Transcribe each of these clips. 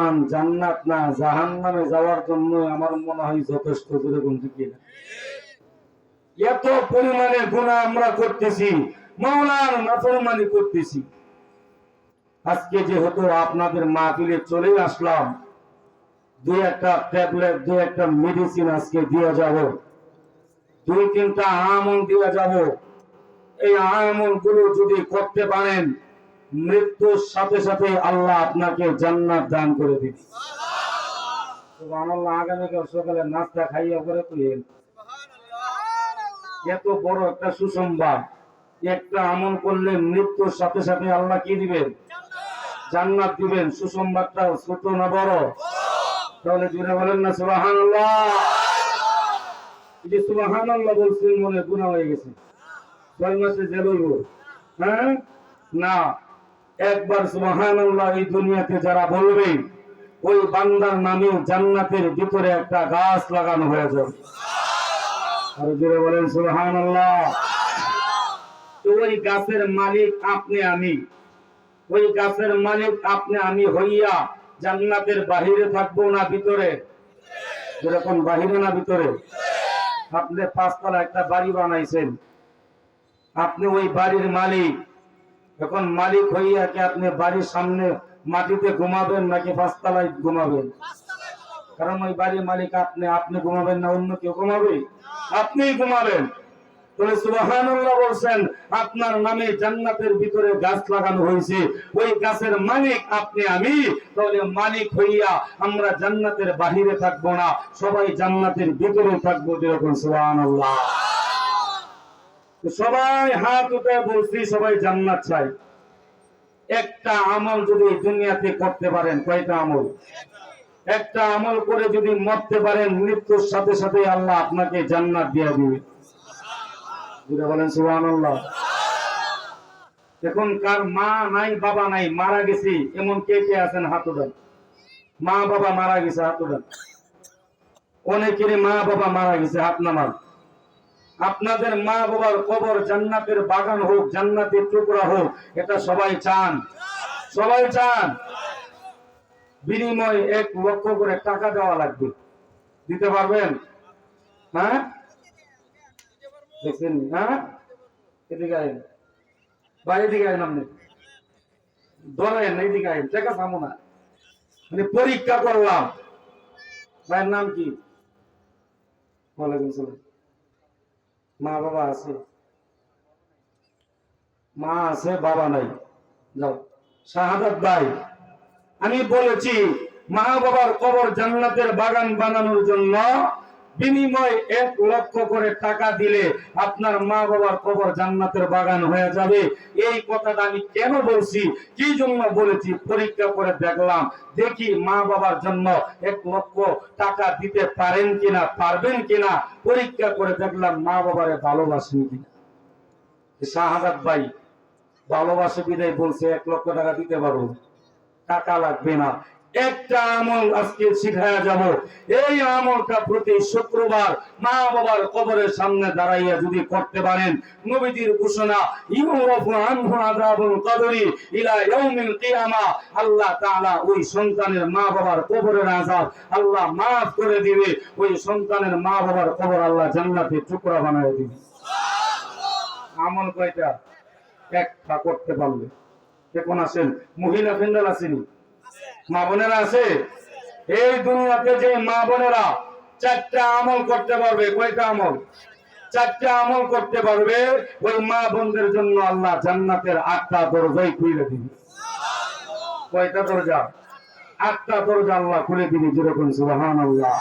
ইমান জান্নাত না জাহান্নামে যাওয়ার জন্য আমার মনে হয় যথেষ্ট। যেরকম ঠিক না, এত পরিমাণে গুনাহ আমরা করতেছি, মাওলার নাফরমানি করতেছি। আজকে যেহেতু আপনাদের মাহফিলে চলে আসলাম, দুই একটা ট্যাবলেট, দুই একটা মেডিসিন আজকে দিয়ে যাব, দুই তিনটা আমল দিয়ে যাব। এই আমল গুলো যদি করতে পারেন, মৃত্যুর সাথে সাথে আল্লাহ আপনাকে জান্নাত দান করে দিবে। সুবহানাল্লাহ। আগামীকাল সকালে নাস্তা খাইয়া করে কইেন, এত বড় একটা সুসংবাদ। একটা আমল করলে মৃত্যুর সাথে সাথে আল্লাহ কি দিবেন? জান্নাত দিবেন। সুসংবাদটা ছোট না বড়? তাহলে জুড়ে বলেন না সুবহানাল্লাহ। এই যে সুবহানাল্লাহ বলছেন, মনে গুনাহ হয়ে গেছে, 6 মাসে জেল হইব? হ্যাঁ না, একবার সুবহানাল্লাহ এই দুনিয়াতে যারা বলবে, ওই বান্দার নামে জান্নাতের ভিতরে একটা গাছ লাগানো হয়ে যাবে। আর জুড়ে বলেন সুবহানাল্লাহ। তো ওই গাছের মালিক আপনি আমি, ওই গাছের মালিক আপনি আমি হইয়া জান্নাতের বাহিরে থাকবো না ভিতরে? যেরকম বাহিরে না ভিতরে? আপনি 5 তলা একটা বাড়ি বানাইছেন, আপনি ওই বাড়ির মালিক। এখন মালিক হইয়া কি আপনি বাড়ির সামনে মাটিতে ঘুমাবেন নাকি 5 তলায় ঘুমাবেন? কারণ ওই বাড়ির মালিক আপনি। আপনি ঘুমাবেন না অন্য কেউ ঘুমাবে? আপনিই ঘুমাবেন। তাহলে সুবহানাল্লাহ বলছেন, আপনার নামে জান্নাতের ভিতরে গাছ লাগানো হয়েছে, ওই গাছের মালিক আপনি আমি। তাহলে মালিক হইয়া আমরা জান্নাতের বাহিরে থাকবো না, সবাই জান্নাতের ভিতরে থাকবো। যেরকম সুবহানাল্লাহ। সবাই হাত উঠায় বলছি সবাই জান্নাত চাই। একটা আমল যদি দুনিয়াতে করতে পারেন, কয়টা আমল? একটা আমল করে যদি মরতে পারেন, মৃত্যুর সাথে সাথে আল্লাহ আপনাকে জান্নাত দিয়ে দিবে। বলেন সুবহানাল্লাহ। এখন কার মা নাই, বাবা নাই, মারা গেছি, এমন কে কে আছেন? হাত উঠান। মা বাবা মারা গেছে, হাত উঠান। অনেকেরই মা বাবা মারা গেছে, হাত নামান। আপনাদের মা বাবার কবর জান্নাতের বাগান হোক, জান্নাতের টুকরা হোক, এটা সবাই চান? সবাই চান। বিনিময় 1 লক্ষ করে টাকা দেওয়া লাগবে। দিতে পারবেন? হ্যাঁ দেখছেন? হ্যাঁ, এদিকে আইন, বাইরে দিকে আইন, আপনি ধরেন এইদিকে আইন, টাকা পাবো না। মানে পরীক্ষা করলাম। ভাইয়ের নাম কি? ওয়ালাইকুম সালাম। মা বাবা আছে? মা আছে, বাবা নাই। যাও। শাহাদাত ভাই, আমি বলেছি মা বাবার কবর জান্নাতের বাগান বানানোর জন্য বিনিময় 1 লক্ষ করে টাকা দিলে আপনার মা বাবার কবর জান্নাতের বাগান হয়ে যাবে। এই কথাটা আমি কেন বলছি, কি জন্য বলেছি? পরীক্ষা করে দেখলাম, দেখি মা বাবার জন্য 1 লক্ষ টাকা দিতে পারেন কিনা, পারবেন কিনা। পরীক্ষা করে দেখলাম মা বাবারে ভালোবাসেন কিনা। শাহাদাত ভাই ভালোবাসে বিদায় বলছে 1 লক্ষ টাকা দিতে পারবো, টাকা লাগবে না। একটা আমল আজকে শিখায়া যাব। এই আমলটা প্রতি শুক্রবার মা বাবার কবরের সামনে দাঁড়াইয়া যদি করতে পারেন, নবীজির ঘোষণা, ইউরাফু আনহু আযাবুল কবরি ইলা ইয়াউমিল কিয়ামা, আল্লাহ তাআলা ওই সন্তানের মা বাবার কবরের আযাব আল্লাহ maaf করে দিবে। ওই সন্তানের মা বাবার কবর আল্লাহ জান্নাতের টুকরা বানায় দিবে। সুবহানাল্লাহ। আমল কয়টা? একটা করতে পারলে। এখন আসেন, মহিলা ফেন্ডাল আসেনি, মা বোনেরা আছে? এই দুনিয়াতে যে মা বোনেরা 4টা আমল করতে পারবে, কয়টা আমল? 4টা আমল করতে পারবে, ওই মা বোনদের জন্য আল্লাহ জান্নাতের 8টা দরজাই খুলে দিবে। কয়টা দরজা? 8টা দরজা আল্লাহ খুলে দিবে। যেরকম সুবহানাল্লাহ।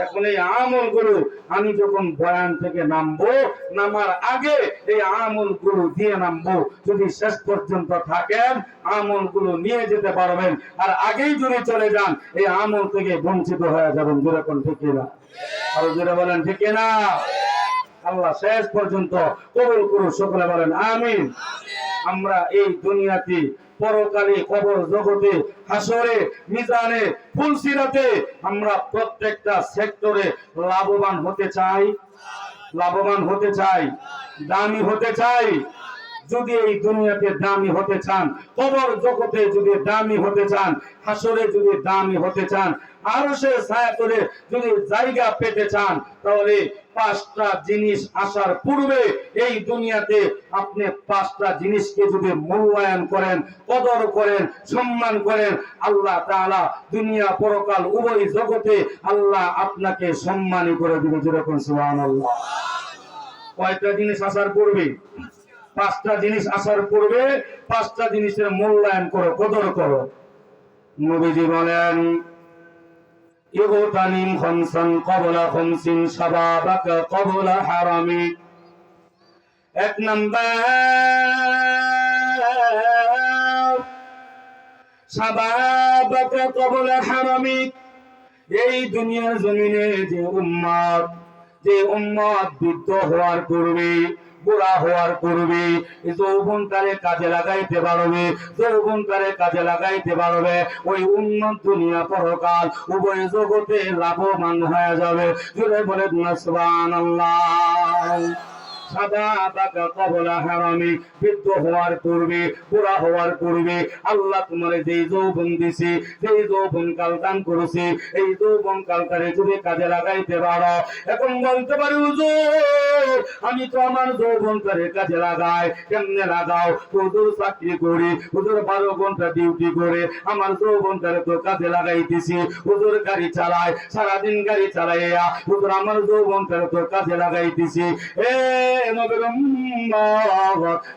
এখন এই আমলগুলো আমি যখন বয়ান থেকে নামবো, নামার আগে এই আমলগুলো দিয়ে নামবো। যদি শেষ পর্যন্ত থাকেন আমলগুলো নিয়ে যেতে পারবেন, আর আগেই যদি চলে যান এই আমল থেকে বঞ্চিত হয়ে যাবেন। যেরকম ঠিক না? আর যেটা বলেন ঠিক না? আল্লাহ শেষ পর্যন্ত কবুল করুন। সকলে বলেন আমিন। আমরা এই দুনিয়াতে, পরকালে, কবর জগতে, হাসরে, মিজানে, ফুলসিরাতে আমরা প্রত্যেকটা সেক্টরে লাভবান হতে চাই। লাভবান হতে চাই, দামি হতে চাই। যদি এই দুনিয়াতে দামি হতে চান, কবর জগতে যদি দামি হতে চান, হাসরে যদি দামি হতে চান, আরশের ছায়া করে যদি জায়গা পেতে চান, তাহলে পাঁচটা জিনিস আসার পূর্বে এই দুনিয়াতে আপনি পাঁচটা জিনিসকে যদি মূল্যায়ন করেন, কদর করেন, সম্মান করেন, আল্লাহ তাআলা দুনিয়া পরকাল উভয় জগতে আল্লাহ আপনাকে সম্মানী করে দিবে। যেরকম সুবহানাল্লাহ। কয়টা জিনিস আসার পূর্বে? পাঁচটা জিনিস আসার পূর্বে পাঁচটা জিনিসের মূল্যায়ন করো, কদর করো। নবীজি বলেন, ইগতানিম খামসান ক্বাবলা খামসিন শাবাবাকা ক্বাবলা হারামিক। এক নাম্বার, শাবাবাকা ক্বাবলা হারামিক। এই দুনিয়ার জমিনে যে উম্মত বৃদ্ধ হওয়ার পূর্বে, বুড়া হওয়ার পূর্বে যৌবনকারে কাজে লাগাইতে পারবে, ওই উন্নত দুনিয়া পরকাল উভয় জগতে লাভবান হয়ে যাবে। জুড়ে বলে সুবহানাল্লাহ। শাবাবাকা ক্বাবলা হারামিক, বৃদ্ধ হওয়ার পূর্বে, বুড়া হওয়ার পূর্বে আল্লাহ তোমার যেই যৌবন দিছে, যেই যৌবন কাল দান করেছে, এই যৌবন কালটারে যদি কাজে লাগাইতে পারো। এখন বলতে পারি, হুজুর আমি তো আমার যৌবনটারে কাজে লাগাই। কেমনে লাগাও? হুজুর চাকরি করি, হুজুর 12 ঘন্টা ডিউটি করে আমার যৌবনটারে তো কাজে লাগাইতেছি। হুজুর গাড়ি চালায়, সারাদিন গাড়ি চালাইয়া হুজুর আমার যৌবনটারে তো কাজে লাগাইতেছি।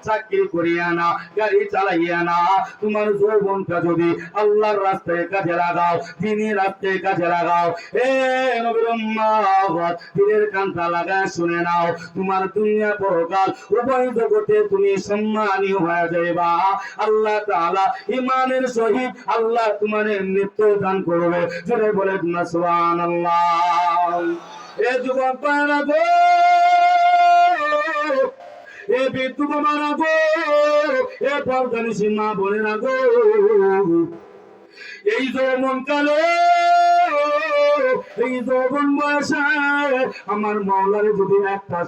চাকরি করিয়া না, গাড়ি চালাইয়া না, তোমার যৌবনটা যদি আল্লাহর রাস্তায় কাজে লাগাও, দিনের রাস্তায় কাজে লাগাও, দিনের কান্তা লাগায় শুনে নাও, তোমার দুনিয়া পরকাল উভয় জগতে তুমি সম্মানী হয়ে যাইবা। আল্লাহ তাআলা ঈমানের সহিত আল্লাহ তোমার মৃত্যু দান করবে। জোরে বলে সুবহানাল্লাহ। এ যুবক বানা গো, এ বিদ্যুৎ মারা গো, এ পর্দানি সীমা বলে না গো, এই যৌবন কালে, এই যৌবন বয়সে আমার মাওলারে যদি একটা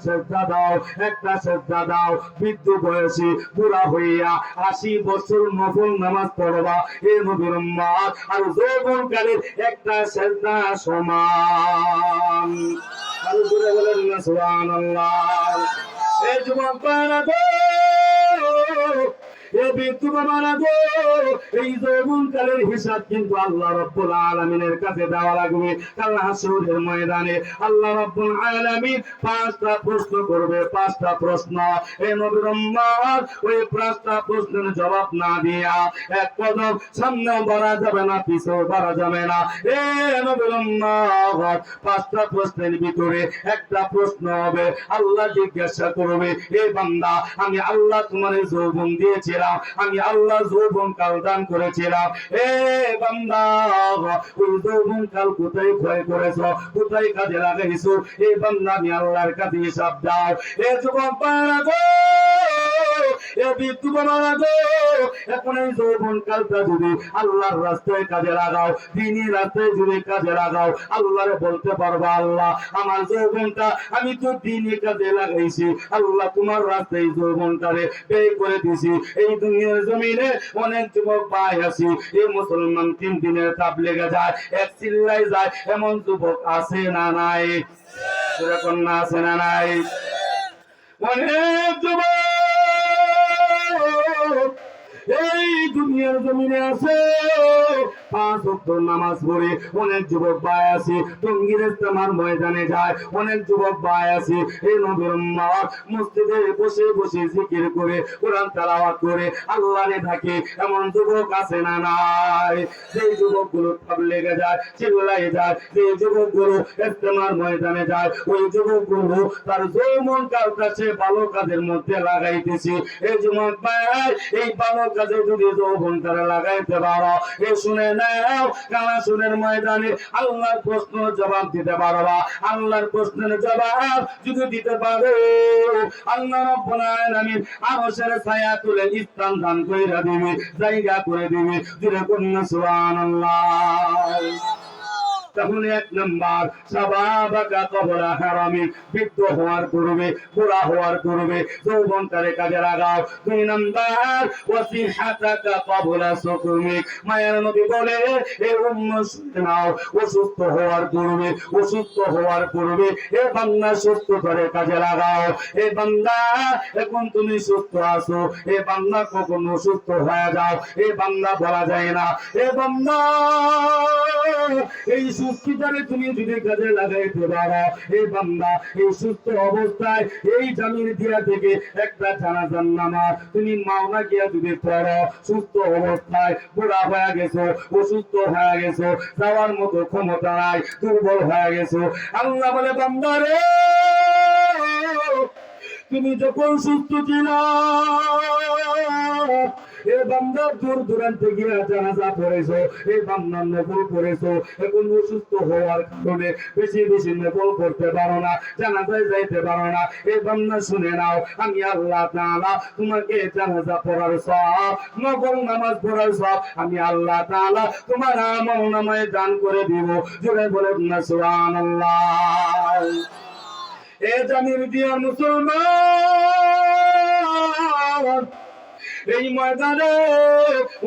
সেজদা দাও, বৃদ্ধ বয়সে বুড়া হইয়া 80 বছর নফল নামাজ পড়বা এ নবীর উম্মত, আর যৌবন কালের একটা সেজদা সমান। আর জোরে বলেন না সুবহানাল্লাহ। এই যুবক বানা গো, এই যৌবন কালের হিসাব কিন্তু আল্লাহ রাব্বুল আলামিনের কাছে দেওয়া লাগবে। কাল হাসরের ময়দানে আল্লাহ রাব্বুল আলামিন 5টা প্রশ্ন করবে, 5টা প্রশ্ন। এই নবীর উম্মত ওই 5টা প্রশ্নের জবাব না দিয়া এক কদম সামনেও বাড়া যাবে না, পিছেও বাড়া যাবে না। এ নবীর উম্মত 5টা প্রশ্নের ভিতরে একটা প্রশ্ন হবে, আল্লাহ জিজ্ঞাসা করবে, এ বান্দা আমি আল্লাহ তোমার যৌবন দিয়েছিলাম, আমি আল্লাহ যৌবন কাল দান করেছিলাম, এ বান্দা ওই যৌবন কাল কোথায় ক্ষয় করেছ, কোথায় কাজে লাগাইছো? এই বান্দা আমি আল্লাহর কাছে হিসাব দাও। এ যুবক বান্দা গো, এ বিদ্যুৎ বান্দা গো, এখন এই যৌবন কালটা যদি আল্লাহর রাস্তায় কাজে লাগাও, দিনের রাস্তায় যদি কাজে লাগাও, আল্লাহরে বলতে পারবা, আল্লাহ আমার যৌবনটা আমি তো দিনে কাজে লাগাইছি, আল্লাহ তোমার রাস্তায় যৌবনটারে ব্যয় করে দিছি। এই দুনিয়ার জমিনে অনেক যুবক ভাই আছে, এই মুসলমান 3 দিনের তাবলীগে যায়, এক চিল্লাই যায়, এমন যুবক আছে না নাই? এরকম না আছে না নাই? অনেক যুবক এই দুনিয়ার জমিনে আছে, 5 ওয়াক্ত নামাজ পড়ে অনেক যুবক ভাই আছে, টঙ্গীর ইজতেমার ময়দানে যায়, অনেক যুবক ভাই আছে এই নবীর উম্মত মসজিদে বসে বসে জিকির করে, কোরআন তেলাওয়াত করে আল্লাহরে ডাকে, এমন যুবক আছে না নাই? সেই যুবকগুলো তাবলীগে যায়, চিল্লাই যায়, সেই যুবকগুলো ইজতেমার ময়দানে যায়, ওই যুবকগুলো তার যৌবন কালটা সে ভালো কাজের মধ্যে লাগাইতেছে। এই যুবক ভাই এই ভালো কাজে যদি যৌবনটারে লাগাইতে পারো, এ শুনে নাও, কালাসুনের ময়দানে আল্লাহর প্রশ্নের জবাব দিতে পারবা। আল্লাহর প্রশ্নের জবাব যদি দিতে পারো, আল্লাহ রাব্বুল আলামিন আরশের ছায়া তুলে স্থান দান কইরা দিবে, জায়গা করে দিবে। জোরে বলুন সুবহানাল্লাহ। তাহলে 1 নাম্বার শাবাবাকা ক্বাবলা হারামিক, বৃদ্ধ হওয়ার পূর্বে, বুড়া হওয়ার পূর্বে যৌবনটারে কাজে লাগাও। 2 নাম্বার ওয়াসিহাতাকা ক্বাবলা সুকুমিক, মায়ের নবী বলে এ উম্মত শুনে নাও, অসুস্থ হওয়ার পূর্বে, অসুস্থ হওয়ার পূর্বে এ বান্দা সুস্থ করে কাজে লাগাও। এ বান্দা এখন তুমি সুস্থ আছো, এ বান্দা কখন অসুস্থ হয়ে যাও এ বান্দা বলা যায় না। এ বান্দা এই সুস্থতারে তুমি যদি কাজে লাগাইতে পারো, এ বান্দা এই সুস্থ অবস্থায় এই জামিন দিয়া থেকে একটা জানাজার নামাজ তুমি মাওনা গিয়া যদি পড়ো, সুস্থ অবস্থায় বুড়া হয়ে গেছো, অসুস্থ হয়ে গেছো, যাওয়ার মতো ক্ষমতা নাই, দুর্বল হয়ে গেছো, আল্লাহ বলে বান্দা রে তুমি যখন সুস্থ ছিলা এ বান্দা দূর দূরান্তে গিয়া জানাজা পড়েছো, এই বান্দা নফল পড়েছো, এখন অসুস্থ হওয়ার কারণে বেশি বেশি নফল করতে পারো না, জানাজায় যাইতে পারো না। এই বান্দা শুনে নাও, আমি আল্লাহ তাআলা তোমাকে জানাজা পড়ার সওয়াব, নফল নামাজ পড়ার সওয়াব আমি আল্লাহ তাআলা তোমার আমল নামায় দান করে দিব। জোরে বলেন না সুবহানাল্লাহ। এ জামির দিয়া মুসলমান, এই ময়দানে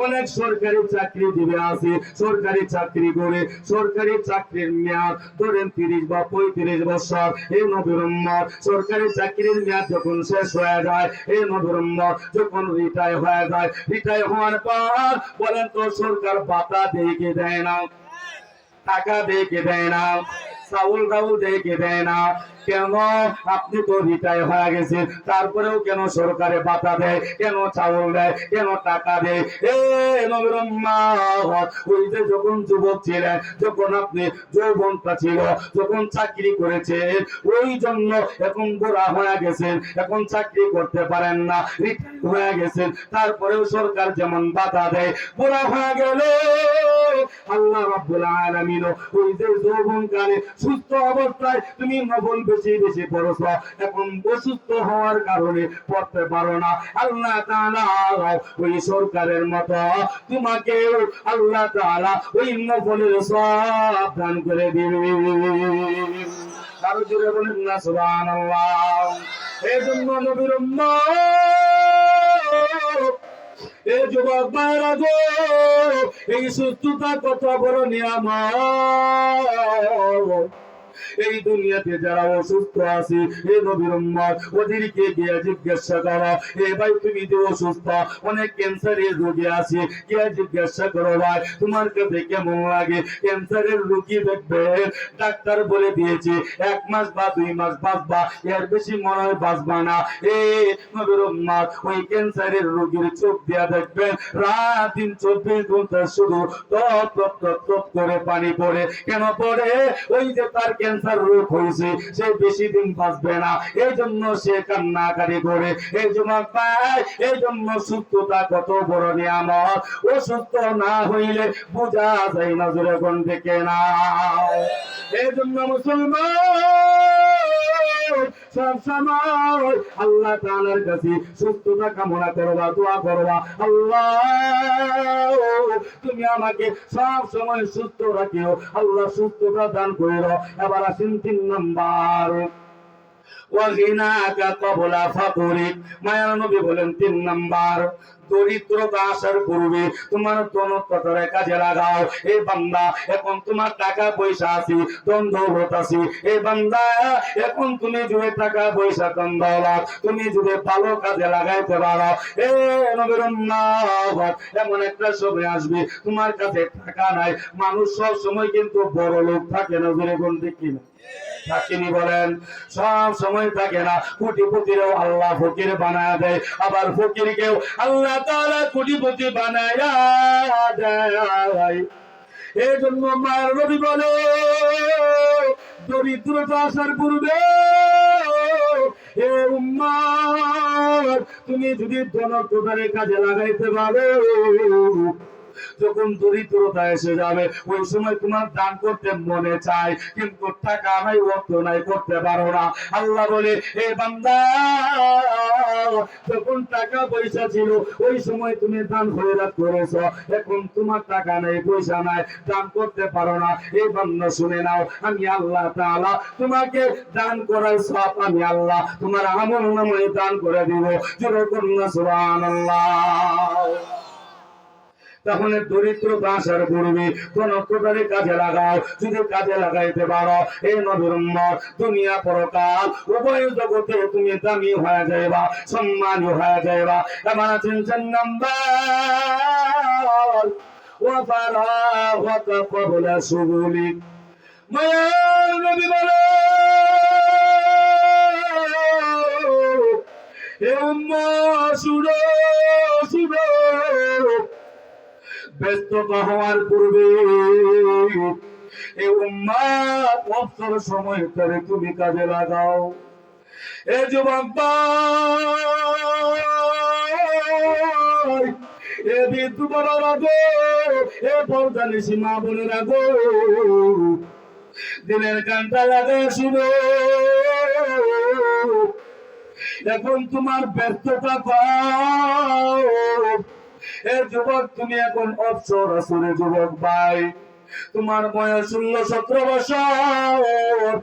অনেক সরকারি চাকরিজীবী আছে, সরকারি চাকরি করে সরকারি চাকরির মেয়াদ ধরেন 30 বা 35 বছর। এই নবীর উম্মত সরকারি চাকরির মেয়াদ যখন শেষ হয়ে যায়, এই নবীর উম্মত যখন রিটায়ার হয়ে যায়, রিটায়ার হওয়ার পর বলেন তো সরকার ভাতা দেয় কি দেয় না, টাকা দেয় কি দেয় না, চাউল ডাউল দেয় কি দেয় না? কেন? আপনি তো রিটায়ার হয়ে গেছেন, তারপরেও কেন সরকারে ভাতা দেয়, কেন চাউল দেয়, কেন টাকা দেয়? এ নবীর উম্মত, ওই যে যখন যুবক ছিলেন, যখন আপনি যৌবনটা ছিল, যখন চাকরি করেছেন, ওই জন্য এখন বুড়া হয়ে গেছেন, এখন চাকরি করতে পারেন না, রিটায়ার হয়ে গেছেন, তারপরেও সরকার যেমন ভাতা দেয়, বুড়া হয়ে গেলে আল্লাহ রাব্বুল আলামিন ওই যে যৌবনকালে সুস্থ অবস্থায় তুমি নফল বেশি বেশি পড়ছ, এখন অসুস্থ হওয়ার কারণে পড়তে পারো না, আল্লাহ তাআলা ওই সরকারের মতো তোমাকে আল্লাহ তাআলা ওই নফলের সওয়াব দান করে দিবে। কারো জোরে বলেন না সুবহানাল্লাহ। এই জন্য নবীর উম্মত, এই যুবক ভাইরা গো, এই সুস্থতা কত বড় নিয়ামত। এই দুনিয়াতে যারা অসুস্থ আছে, এ নবীর উম্মত ওদেরকে গিয়ে জিজ্ঞাসা করো, এ ভাই তুমি যে অসুস্থ, অনেক ক্যান্সারের রোগী আছে, গিয়ে জিজ্ঞাসা করো ভাই তোমার কাছে কেমন লাগে? ক্যান্সারের রোগী দেখবে ডাক্তার বলে দিয়েছে 1 মাস বা 2 মাস বাঁচবা, এর বেশি মনে হয় বাঁচবা না। এ নবীর উম্মত ওই ক্যান্সারের রোগীর চোখ দিয়া দেখবেন রাত দিন 24 ঘন্টা শুধু টপ টপ টপ টপ করে পানি পড়ে। কেন পড়ে? ওই যে তার ক্যান্সার রোগ হয়েছে, সে বেশি দিন বাঁচবে না, এই জন্য সে কান্নাকারি করে। এই যুবক ভাই, এই জন্য সুস্থতা কত বড় নিয়ামত, অসুস্থ না হইলে বোঝা যায় না, জোরে কোন থেকে না। এই জন্য মুসলমান সব সময় আল্লাহ তাআলার কাছে সুস্থতা কামনা করবা, দোয়া করবা, আল্লাহ তুমি আমাকে সব সময় সুস্থ রাখিও, আল্লাহ সুস্থতা দান কইরো। এবার আসেন 3 নাম্বার, ওয়াগিনাকা ক্বাবলা ফাকরিক, মায়ার নবী বলেন 3 নাম্বার, দরিদ্রতা আসার পূর্বে তোমার দৌলতটারে কাজে লাগাও। এই বান্দা এখন তোমার টাকা পয়সা আছে, ধন দৌলত আছে, এই বান্দা এখন তুমি যদি টাকা পয়সা ধন দৌলত তুমি যদি ভালো কাজে লাগাইতে পারো, এ নবীর উম্মত এমন একটা সময় আসবে তোমার কাছে টাকা নাই। মানুষ সব সময় কিন্তু বড় লোক থাকে না, জোরে কোন দেখি না থাকিনি বলেন, সব সময় থাকে না। কোটিপতিরাও আল্লাহ ফকির বানায় দেয়, আবার ফকিরকেও আল্লাহ তাআলা কোটিপতি বানায় দেয়। এই জন্য মায়ের নবী বলে দরিদ্রতা আসার পূর্বে এ উম্মত তুমি যদি ধনত্বটারে কাজে লাগাইতে পারো, যখন দরিদ্রতা এসে যাবে ওই সময় তোমার দান করতে মনে চায়, কিন্তু টাকা নাই, অর্থ নাই, করতে পারো না। আল্লাহ বলে, এ বান্দা, যখন টাকা পয়সা ছিল ওই সময় তুমি দান খয়রাত করেছো, এখন তোমার টাকা নেই, পয়সা নাই, দান করতে পারো না। এই বান্দা শুনে নাও, আমি আল্লাহ তাআলা তোমাকে দান করার সব আমি আল্লাহ তোমার আমলনামায় দান করে দিব। যেরকম না সুবহানাল্লাহ। তাহলে দরিদ্রতা আসার পূর্বে কোন প্রকারে কাজে লাগাও, যদি কাজে লাগাইতে পারো এই নবীর উম্মত দুনিয়া পরকাল উভয় জগতে তুমি দামি হয়ে যাইবা, সম্মানী হয়ে যাইবা। এবার আছেন 4 নাম্বার, ওয়া ফারাগাতা ক্বাবলা শুগুলিক। মায়া নবী বলে, হে উম্মত শুনো শুনো, ব্যস্ততা হওয়ার পূর্বে এই উম্মত অবসর সময় করে তুমি কাজে লাগাও। এ যুবক ভাই, এ বিদ্যু বাবারা গো, এ পর্দানিসী মা বোনেরা গো, দিনের কানটা লাগায় শুনো। এখন তোমার ব্যস্ততা কম। এ যুবক, তুমি এখন অবসর আছো রে যুবক ভাই, তোমার বয়স 16-17 বছর।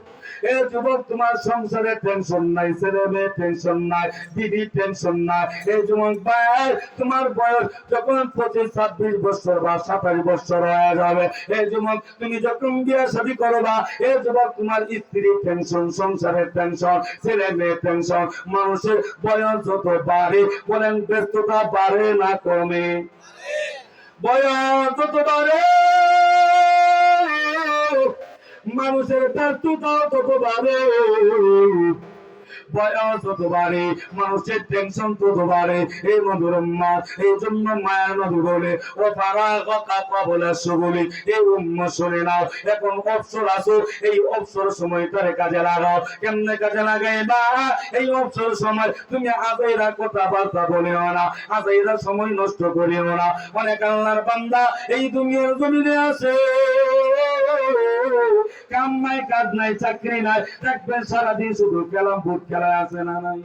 এ যুবক, তোমার সংসারে টেনশন নাই, ছেলে মেয়ে টেনশন নাই, দিদি টেনশন নাই। এই যুবক ভাই, তোমার বয়স যখন 25-26 বছর বা 27 বছর হয়ে যাবে, এই যুবক তুমি যখন বিয়ে শাদী করবা, এই যুবক তোমার স্ত্রী টেনশন, সংসারের টেনশন, ছেলে মেয়ে টেনশন। মানুষের বয়স যত বাড়ে, বলেন ব্যস্ততা বাড়ে না কমে? বয়স যত বাড়ে মানুষের ব্যস্ততাও তত বাড়ে, বয়স তত বাড়ে মানুষের টেনশন তত বাড়ে। এই মধুর উম্মত, এই জন্য মায়া নবী বলে, ও ফারাগাতা ক্বাবলা শুগুলিক। এই উম্মত শুনে নাও, এখন অবসর আছো, এই অবসর সময়টারে কাজে লাগাও। কেমনে কাজে লাগাইবা? এই অবসর সময় তুমি আজাইরা কথাবার্তা বলিও না, আজাইরা সময় নষ্ট করিও না। অনেক আল্লাহর বান্দা এই দুনিয়ার জমিনে আছে, কাম নাই, কাজ নাই, চাকরি নাই, দেখবেন সারাদিন শুধু খেলাম ভূত খেলায় আছে না নাই?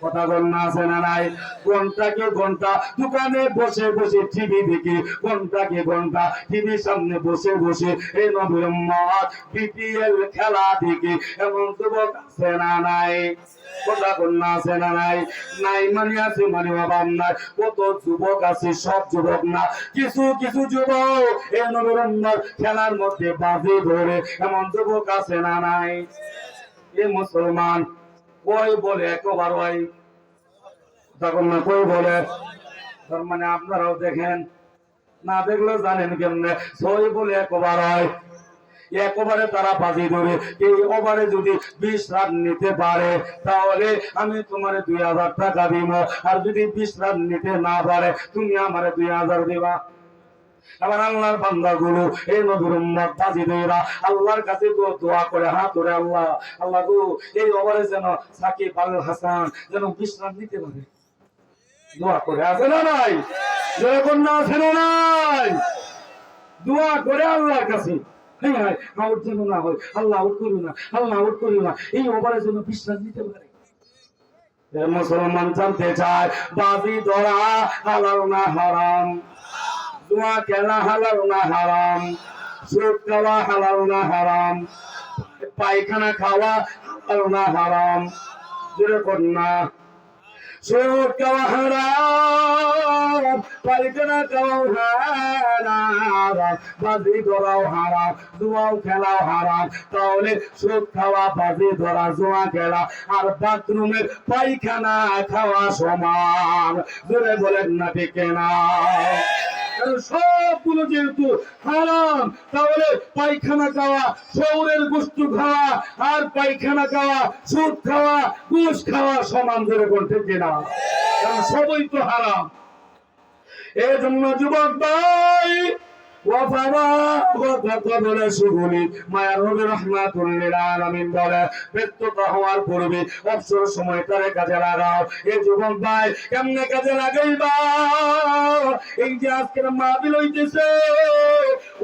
কথা বল না, আছে না নাই? ঘন্টাকে ঘন্টা দোকানে বসে বসে টিভি দেখি, ঘন্টাকে ঘন্টা টিভির সামনে বসে বসে এই নবীর উম্মত বিপিএল খেলা দেখি, এমন যুবক আছে না নাই? কথা বল না, আছে না নাই? নাই মানে আছে, মানে অভাব নাই। কত যুবক আছে, সব যুবক না, কিছু কিছু যুবক এই নবীর উম্মত খেলার মধ্যে বাজি ধরে, এমন যুবক আছে না নাই? এ মুসলমান কই বলে একবার হয়, তখন না কই বলে। তার মানে আপনারাও দেখেন, না দেখলেও জানেন কেমনে। সই বলে একবার হয়, একবারে তারা বাজি ধরে। এই ওভারে যদি 20 রান নিতে পারে তাহলে আমি তোমার 2000 টাকা দিব, আর যদি 20 রান নিতে না পারে তুমি আমার 2000 দিবা। আবার আল্লাহর বান্দাগুলো এই নবীর উম্মত বাজি দেরা আল্লাহর কাছে দোয়া করে, হাত ধরে, আল্লাহ আল্লাহ গো, এই ওভারে যেন সাকিব আল হাসান যেন 20 রান নিতে পারে, দোয়া করে। আছে না নাই? যেরকম না, আছে না নাই? দোয়া করে আল্লাহর কাছে, হ্যাঁ আউট যেন না হয়, আল্লাহ আউট করিও না, আল্লাহ আউট করিও না, এই ওভারে যেন 20 রান নিতে পারে। মুসলমান জানতে চায় বাজি ধরা হালাল না হারাম? জুয়া খেলা হালাল না হারাম? সুদ খাওয়া হালাল না হারাম? পায়খানা খাওয়া হালাল না হারাম? যেরকম না, সুদ খাওয়া হারাম, পায়খানা খাওয়াও হারাম, বাজি ধরাও হারাম, জুয়াও খেলাও হারাম। তাহলে সুদ খাওয়া, বাজি ধরা, জুয়া খেলা আর বাথরুমের পায়খানা খাওয়া সমান। জোরে বলেন না ঠিক না? সবগুলো যেহেতু হারাম, তাহলে পায়খানা খাওয়া, শহরের গোস্ত খাওয়া আর পায়খানা খাওয়া, সুদ খাওয়া, ঘুষ খাওয়া সমান। যেরকম ঠিক না? সবই তো হারাম। এই জন্য যুবক ভাই, মায়ার নবী রাহমাতুল লিল আলামিন বলে ব্যস্ততা হওয়ার পূর্বে অবসর সময়টারে কাজে লাগাও। এই যুবক ভাই কেমনে কাজে লাগাইবা? এই যে আজকের মাহফিল হইতেছে,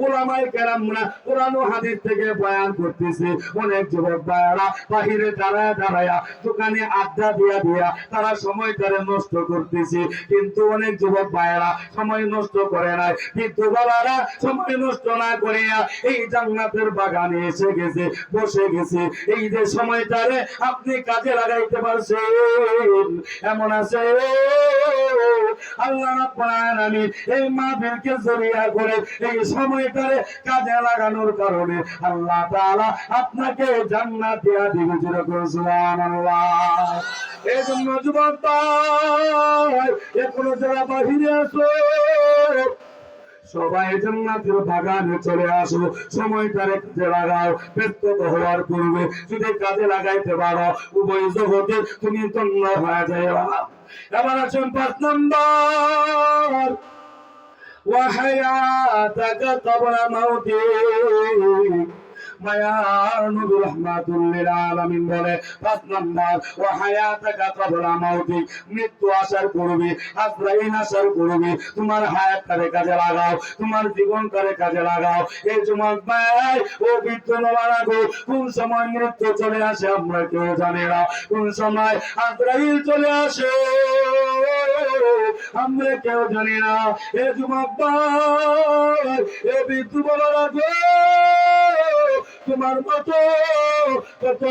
উলামায়ে কেরামরা কোরআন ও হাদিস থেকে বয়ান করতেছে, অনেক যুবক ভাইরা বাহিরে দাঁড়ায়া দাঁড়ায়া দোকানে আড্ডা দিয়া দিয়া তারা সময়টারে নষ্ট করতেছে। কিন্তু অনেক যুবক ভাইরা সময় নষ্ট করে নাই, কিন্তু বাবারা সময় নষ্ট না করিয়া এই জান্নাতের বাগানে এসে গেছে, বসে গেছে। এই যে সময়টারে আপনি কাজে লাগাইতে পারছেন, এমন আছে আল্লাহ রাব্বুল আলামিন এই মাহফিলকে জরিয়া করে এই সময়টারে কাজে লাগানোর কারণে আল্লাহ তাআলা আপনাকে জান্নাত দিয়া দিবে। যেরকম সুবহানাল্লাহ। এই জন্য যুবক ভাই এখনো যারা বাহিরে আছো, সবাই জান্নাতের বাগানে চলে আসো, সময়টারে কাজে লাগাও। ব্যস্ততা হওয়ার পূর্বে যদি কাজে লাগাইতে পারো, উভয় জগতে তুমি ধন্য হয়ে যাইবা। এবার আছেন 5 নম্বর, ওয়াহায়াতাকা ক্বাবলা মাউতিক। মায়ার নবী রাহমাতুল লিল আলামিন বলে 5 নাম্বার, ওয়াহায়াতাকা ক্বাবলা মাউতিক। মৃত্যু আসার পূর্বে, আজরাইল আসার পূর্বে তোমার হায়াতটারে কাজে লাগাও, তোমার জীবনটারে কাজে লাগাও। এই যুবক ভাই ও বৃদ্ধ বাবারা গো, কোন সময় মৃত্যু চলে আসে আমরা কেউ জানি না, কোন সময় আজরাইল চলে আসে আমরা কেউ জানি না। এ যুবক ভাই, এ বৃদ্ধ বাবারা গো, তোমার মতো কত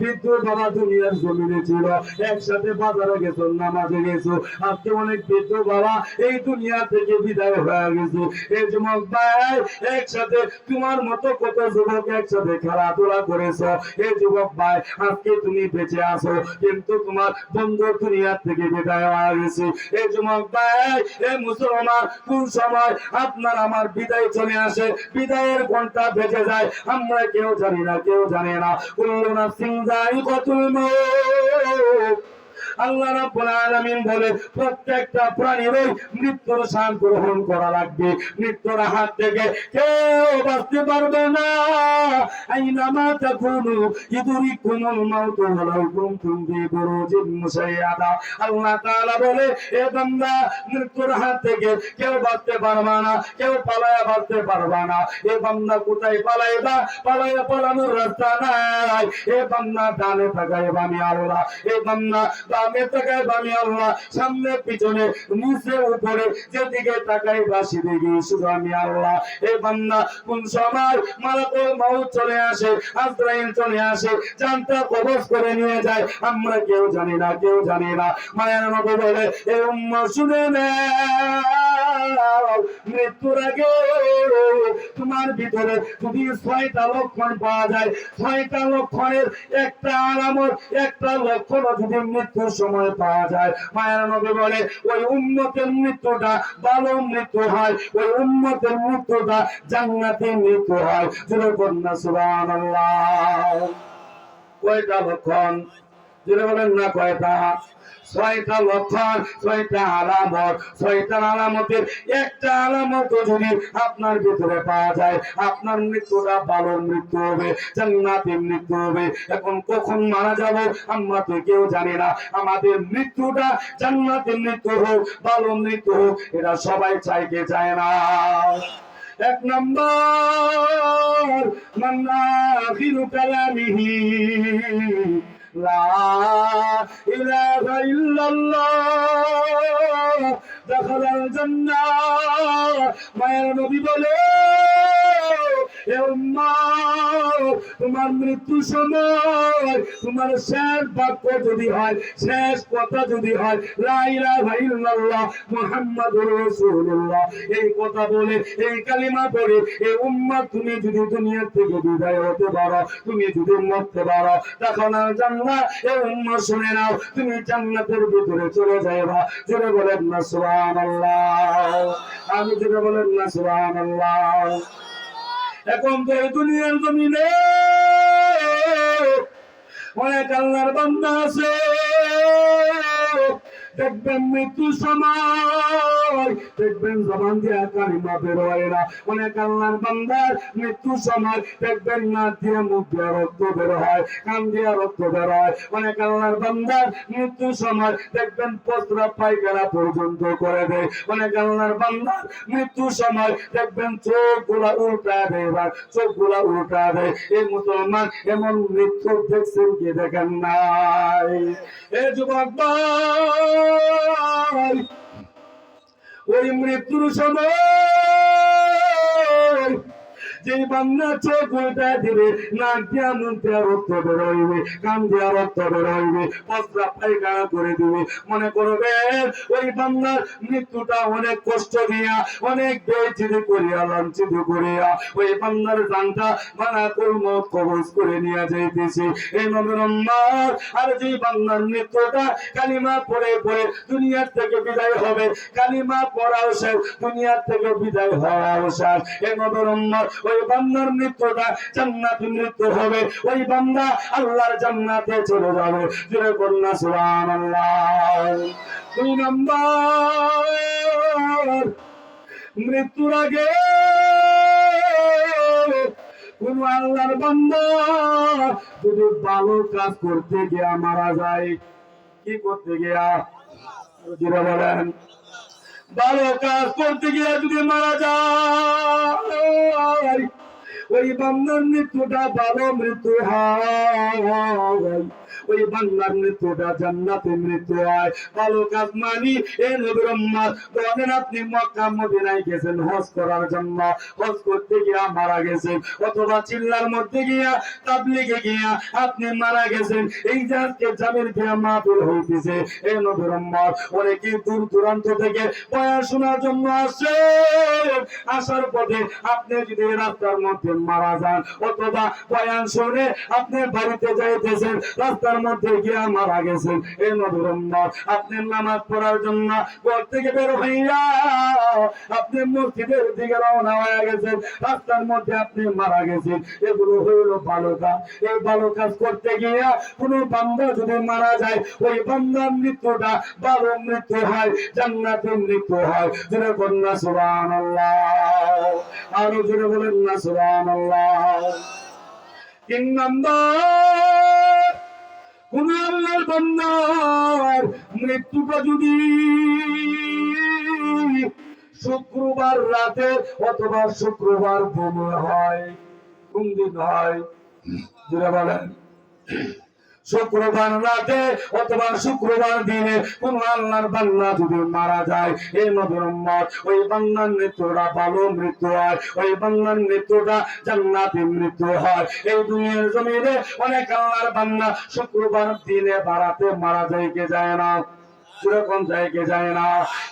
বৃদ্ধ বাবা দুনিয়ার জমিনে ছিল, একসাথে বাজারে গেছো, নামাজে গেছো, আজকে অনেক বৃদ্ধ বাবা এই দুনিয়া থেকে বিদায় হয়ে গেছে। এই যুবক ভাই একসাথে তোমার মতো কত যুবক একসাথে খেলাধুলা করেছো। এই যুবক ভাই আজকে তুমি বেঁচে আছো, কিন্তু তোমার বন্ধু দুনিয়া থেকে বিদায় হয়ে গেছে। এই যুবক ভাই, এই মুসলমান, কোন সময় আপনার আমার বিদায় চলে আসে, বিদায়ের ঘন্টা বেজে যায় আমরা কেউ জানি না, কেউ জানে না। কুল্লু নাফসিন যায়িকাতুল মাউত। আল্লাহ রাব্বুল আলামিন বলে প্রত্যেকটা প্রাণীরই মৃত্যুর স্বাদ গ্রহণ করা লাগবে। মৃত্যুর হাত থেকে কেউ বাঁচতে পারবে না। আইনামা তাকুনু ইদরিকুমুল মাউত ওয়ালাউ কুনতুম ফি বুরুজিন মুশাইয়াদা। আল্লাহ তাআলা বলে, এ বান্দা, মৃত্যুর হাত থেকে কেউ বাঁচতে পারবে না, কেউ পালায়া বাঁচতে পারবে না। এ বান্দা কোথায় পালাইবা? পালায়া পালানোর রাস্তা নাই। এ বান্দা ডানে তাকাইবা আমি আল্লাহ, এ বান্দা বামে তাকাইবা আমি আল্লাহ, সামনে পিছনে নিচে উপরে যেদিকে তাকাইবা সেদিকে শুধু আমি আল্লাহ। এ বান্দা কোন সময় মালাকুল মাউত চলে আসে, আজরাইল চলে আসে, জানটা কবজ করে নিয়ে যায় আমরা কেউ জানি না, কেউ জানি না। মায়ের নবী বলে, এ উম্মত শুনে নাও, মৃত্যুর আগে তোমার ভিতরে যদি 6টা লক্ষণ পাওয়া যায়, 6টা লক্ষণের একটা আলামত, একটা লক্ষণ যদি মৃত্যুর সময় পাওয়া যায়, মায়ের নবী বলে ওই উম্মতের মৃত্যুটা ভালো মৃত্যু হয়, ওই উম্মতের মৃত্যুটা জান্নাতি মৃত্যু হয়। যেরকম না সুবহানাল্লাহ। কয়টা লক্ষণ? যেটা বলেন না কয়টা? 6টা লক্ষণ, 6টা আলামত। 6টা আলামতের একটা আলামত যদি আপনার ভিতরে পাওয়া যায়, আপনার মৃত্যুটা ভালো মৃত্যু হবে, জান্নাতি মৃত্যু হবে। এখন কখন মারা যাব আমরা তো কেউ জানি না। আমাদের মৃত্যুটা জান্নাতি মৃত্যু হোক, ভালো মৃত্যু হোক, এটা সবাই চায়, কে চায় না? 1 নম্বর, মান আখিরু কালামিহি লা ইলাহা ইল্লাল্লাহ দাখালাল জান্নাহ। মায়ের নবী বলে, এ উম্মত, তোমার মৃত্যু সময় তোমার শেষ বাক্য যদি হয়, শেষ কথা যদি হয় লা ইলাহা ইল্লাল্লাহ মুহাম্মাদুর রাসূলুল্লাহ, এই কথা বলে, এই কালিমা পড়ে, এই উম্মত তুমি যদি দুনিয়া থেকে বিদায় হতে পারো, তুমি যদি মরতে পারো, তখন জান্নাত, এই উম্মত শুনে নাও, তুমি জান্নাতের ভিতরে চলে যাইবা। জোরে বলেন না সুবহানাল্লাহ। আমি জোরে বলেন না সুবহানাল্লাহ। এখন তো এই দুনিয়ার জমিনে অনেক আল্লাহর বান্দা আছে, দেখবেন মৃত্যু সময় দেখবেন জবান দিয়ে কালিমা বের হয় না। অনেক আল্লাহর বান্দার মৃত্যুর সময় দেখবেন নাক দিয়ে মুখ দিয়ে রক্ত বের হয়, কান দিয়ে রক্ত বের হয়। অনেক আল্লাহর বান্দার মৃত্যুর সময় দেখবেন প্রস্রাব পায়খানা পর্যন্ত করে দেয়। অনেক আল্লাহর বান্দার মৃত্যুর সময় দেখবেন চোখগুলা উল্টা দেয়, চোখগুলা উল্টা দেয়। এই মুসলমান এমন মৃত্যু দেখছেন কি দেখেন নাই? এ যুবক ভাই, ওই মৃত্যুর সময় যে বান্দা চোখ উল্টা দিবে, নাক দিয়া মুখ দিয়া রক্ত বের হইবে, কান দিয়া রক্ত বের হইবে, প্রস্রাব পায়খানা করে দিবে, মনে করবে ওই বান্দার মৃত্যুটা অনেক কষ্ট দিয়া, অনেক বেইজ্জতি করিয়া, লাঞ্ছিত করিয়া ওই বান্দার জানটা মানা কর্ম কবজ করে নিয়ে যাইতেছে। এই নবীর উম্মত, আর যে বান্দার মৃত্যুটা কালিমা পড়ে পড়ে দুনিয়ার থেকে বিদায় হবে, কালিমা পড়াও শেষ, দুনিয়ার থেকে বিদায় হওয়াও শেষ। এই নবীর উম্মত, ওই বান্দার মৃত্যুটা জান্নাতি মৃত্যু হবে, ওই বান্দা আল্লাহর জান্নাতে চলে যাবে। জোরে বলুন সুবহানাল্লাহ। 2 নাম্বার, মৃত্যুর আগে কোন আল্লাহর বান্দা যদি ভালো কাজ করতে গিয়া মারা যায়, কি করতে গিয়া? জোরে বলেন। ভালো কাজ করতে গিয়ে যদি মারা যায়, ওই বান্দার মৃত্যুটা ভালো মৃত্যু হয়, ওই বান্দার মৃত্যুটা জান্নাতে মৃত্যু হয়। ভালো কাজ মানি এ নবীর উম্মত, বলেন আপনি মক্কা মদিনায় গেছেন হজ করার জন্য, হজ করতে গিয়া মারা গেছেন, অথবা চিল্লার মধ্যে গিয়া তাবলীগে গিয়া আপনি মারা গেছেন, এই যে আজকে জামির গিয়া মাহফিল হইতেছে, এ নবীর উম্মত অনেকে দূর দূরান্ত থেকে বয়ান শোনার জন্য আসে, আসার পথে আপনি যদি রাস্তার মধ্যে মারা যান, অথবা বয়ান শুনে আপনি বাড়িতে যাইতেছেন, রাস্তার মধ্যে গিয়া মারা গেছেন, এই নবীর উম্মত আপনি নামাজ পড়ার জন্য ঘর থেকে বের হইয়া আপনি মসজিদের দিকে রওনা হয়ে গেছেন, রাস্তার মধ্যে আপনি মারা গেছেন, এগুলো হইল ভালো কাজ। এই ভালো কাজ করতে গিয়া কোন বান্দা যদি মারা যায়, ওই বান্দার মৃত্যুটা ভালো মৃত্যু হয়, জান্নাতের মৃত্যু হয়। জোরে বলেন না সুবহানাল্লাহ, আরো জোরে বলেন না সুবহানাল্লাহ। 3 নাম্বার, কোন আল্লাহর বান্দার মৃত্যুটা যদি শুক্রবার রাতে অথবা শুক্রবার দিনে হয়, কোন দিন হয়? যেটা বলেন, শুক্রবার রাতে অথবা শুক্রবার দিনে কোন আল্লাহর বান্দা যদি মারা যায়, এই নবীর উম্মত ওই বান্দার মৃত্যুটা ভালো মৃত্যু হয়, ওই বান্দার মৃত্যুটা জান্নাতি মৃত্যু হয়। এই দুনিয়ার জমিনে অনেক আল্লাহর বান্দা শুক্রবার দিনে বারাতে মারা যায়, কে যায় না? সেরকম যায়, কে যায় না?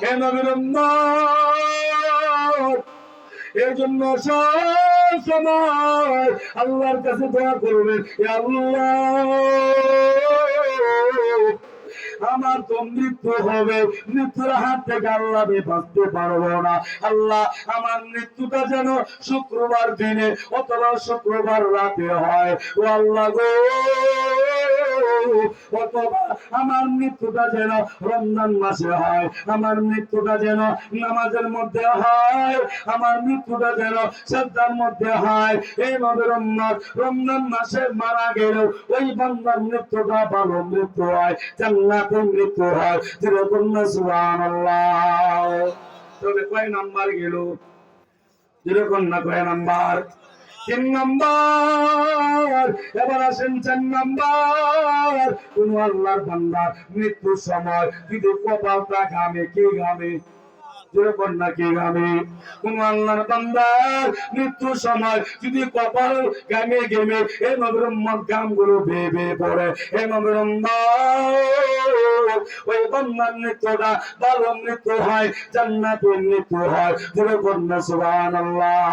এই নবীর উম্মত এই জন্য সব সময় আল্লাহর কাছে দোয়া করবেন, ইয়া আল্লাহ আমার তো মৃত্যু হবে, মৃত্যুর হাত থেকে আল্লাহ আমি বাঁচতে পারবো না, আল্লাহ আমার মৃত্যুটা যেন শুক্রবার দিনে অথবা শুক্রবার রাতে হয়, ও আল্লাহ গো, অথবা আমার মৃত্যুটা যেন রমজান মাসে হয়, আমার মৃত্যুটা যেন নামাজের মধ্যে হয়, আমার মৃত্যুটা যেন সাজদার মধ্যে হয়। এই নবীর উম্মত রমজান মাসে মারা গেল, ওই বান্দার মৃত্যুটা ভালো মৃত্যু হয়, জান্নাতের মৃত্যু হয়। যেরকম না সুবহানাল্লাহ। তবে কয় নাম্বার গেল? যেরকম না কয় নাম্বার? 3 নাম্বার। এবার আসেন 4 নাম্বার, কোন আল্লাহর বান্দার মৃত্যুর সময় যদি কপালটা ঘামে, কে ঘামে? যেরকম না কে ঘামে? কোন আল্লাহর বান্দার মৃত্যুর সময় যদি কপাল ঘামে ঘেমে এই নবীর উম্মত ঘামগুলো বেয়ে বেয়ে পড়ে, এই নবীর উম্মত ওই বান্দার মৃত্যুটা ভালো মৃত্যু হয়, জান্নাতের মৃত্যু হয়। যেরকম না সুবহানাল্লাহ।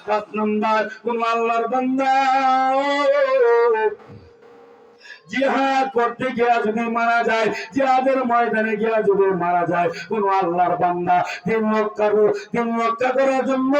5 নাম্বার, কোন আল্লাহর বান্দা জিহাদ করতে গিয়া যদি মারা যায়, জিহাদের ময়দানে গিয়া যদি মারা যায় কোন আল্লাহর বান্দা, দিন রক্ষা করার জন্য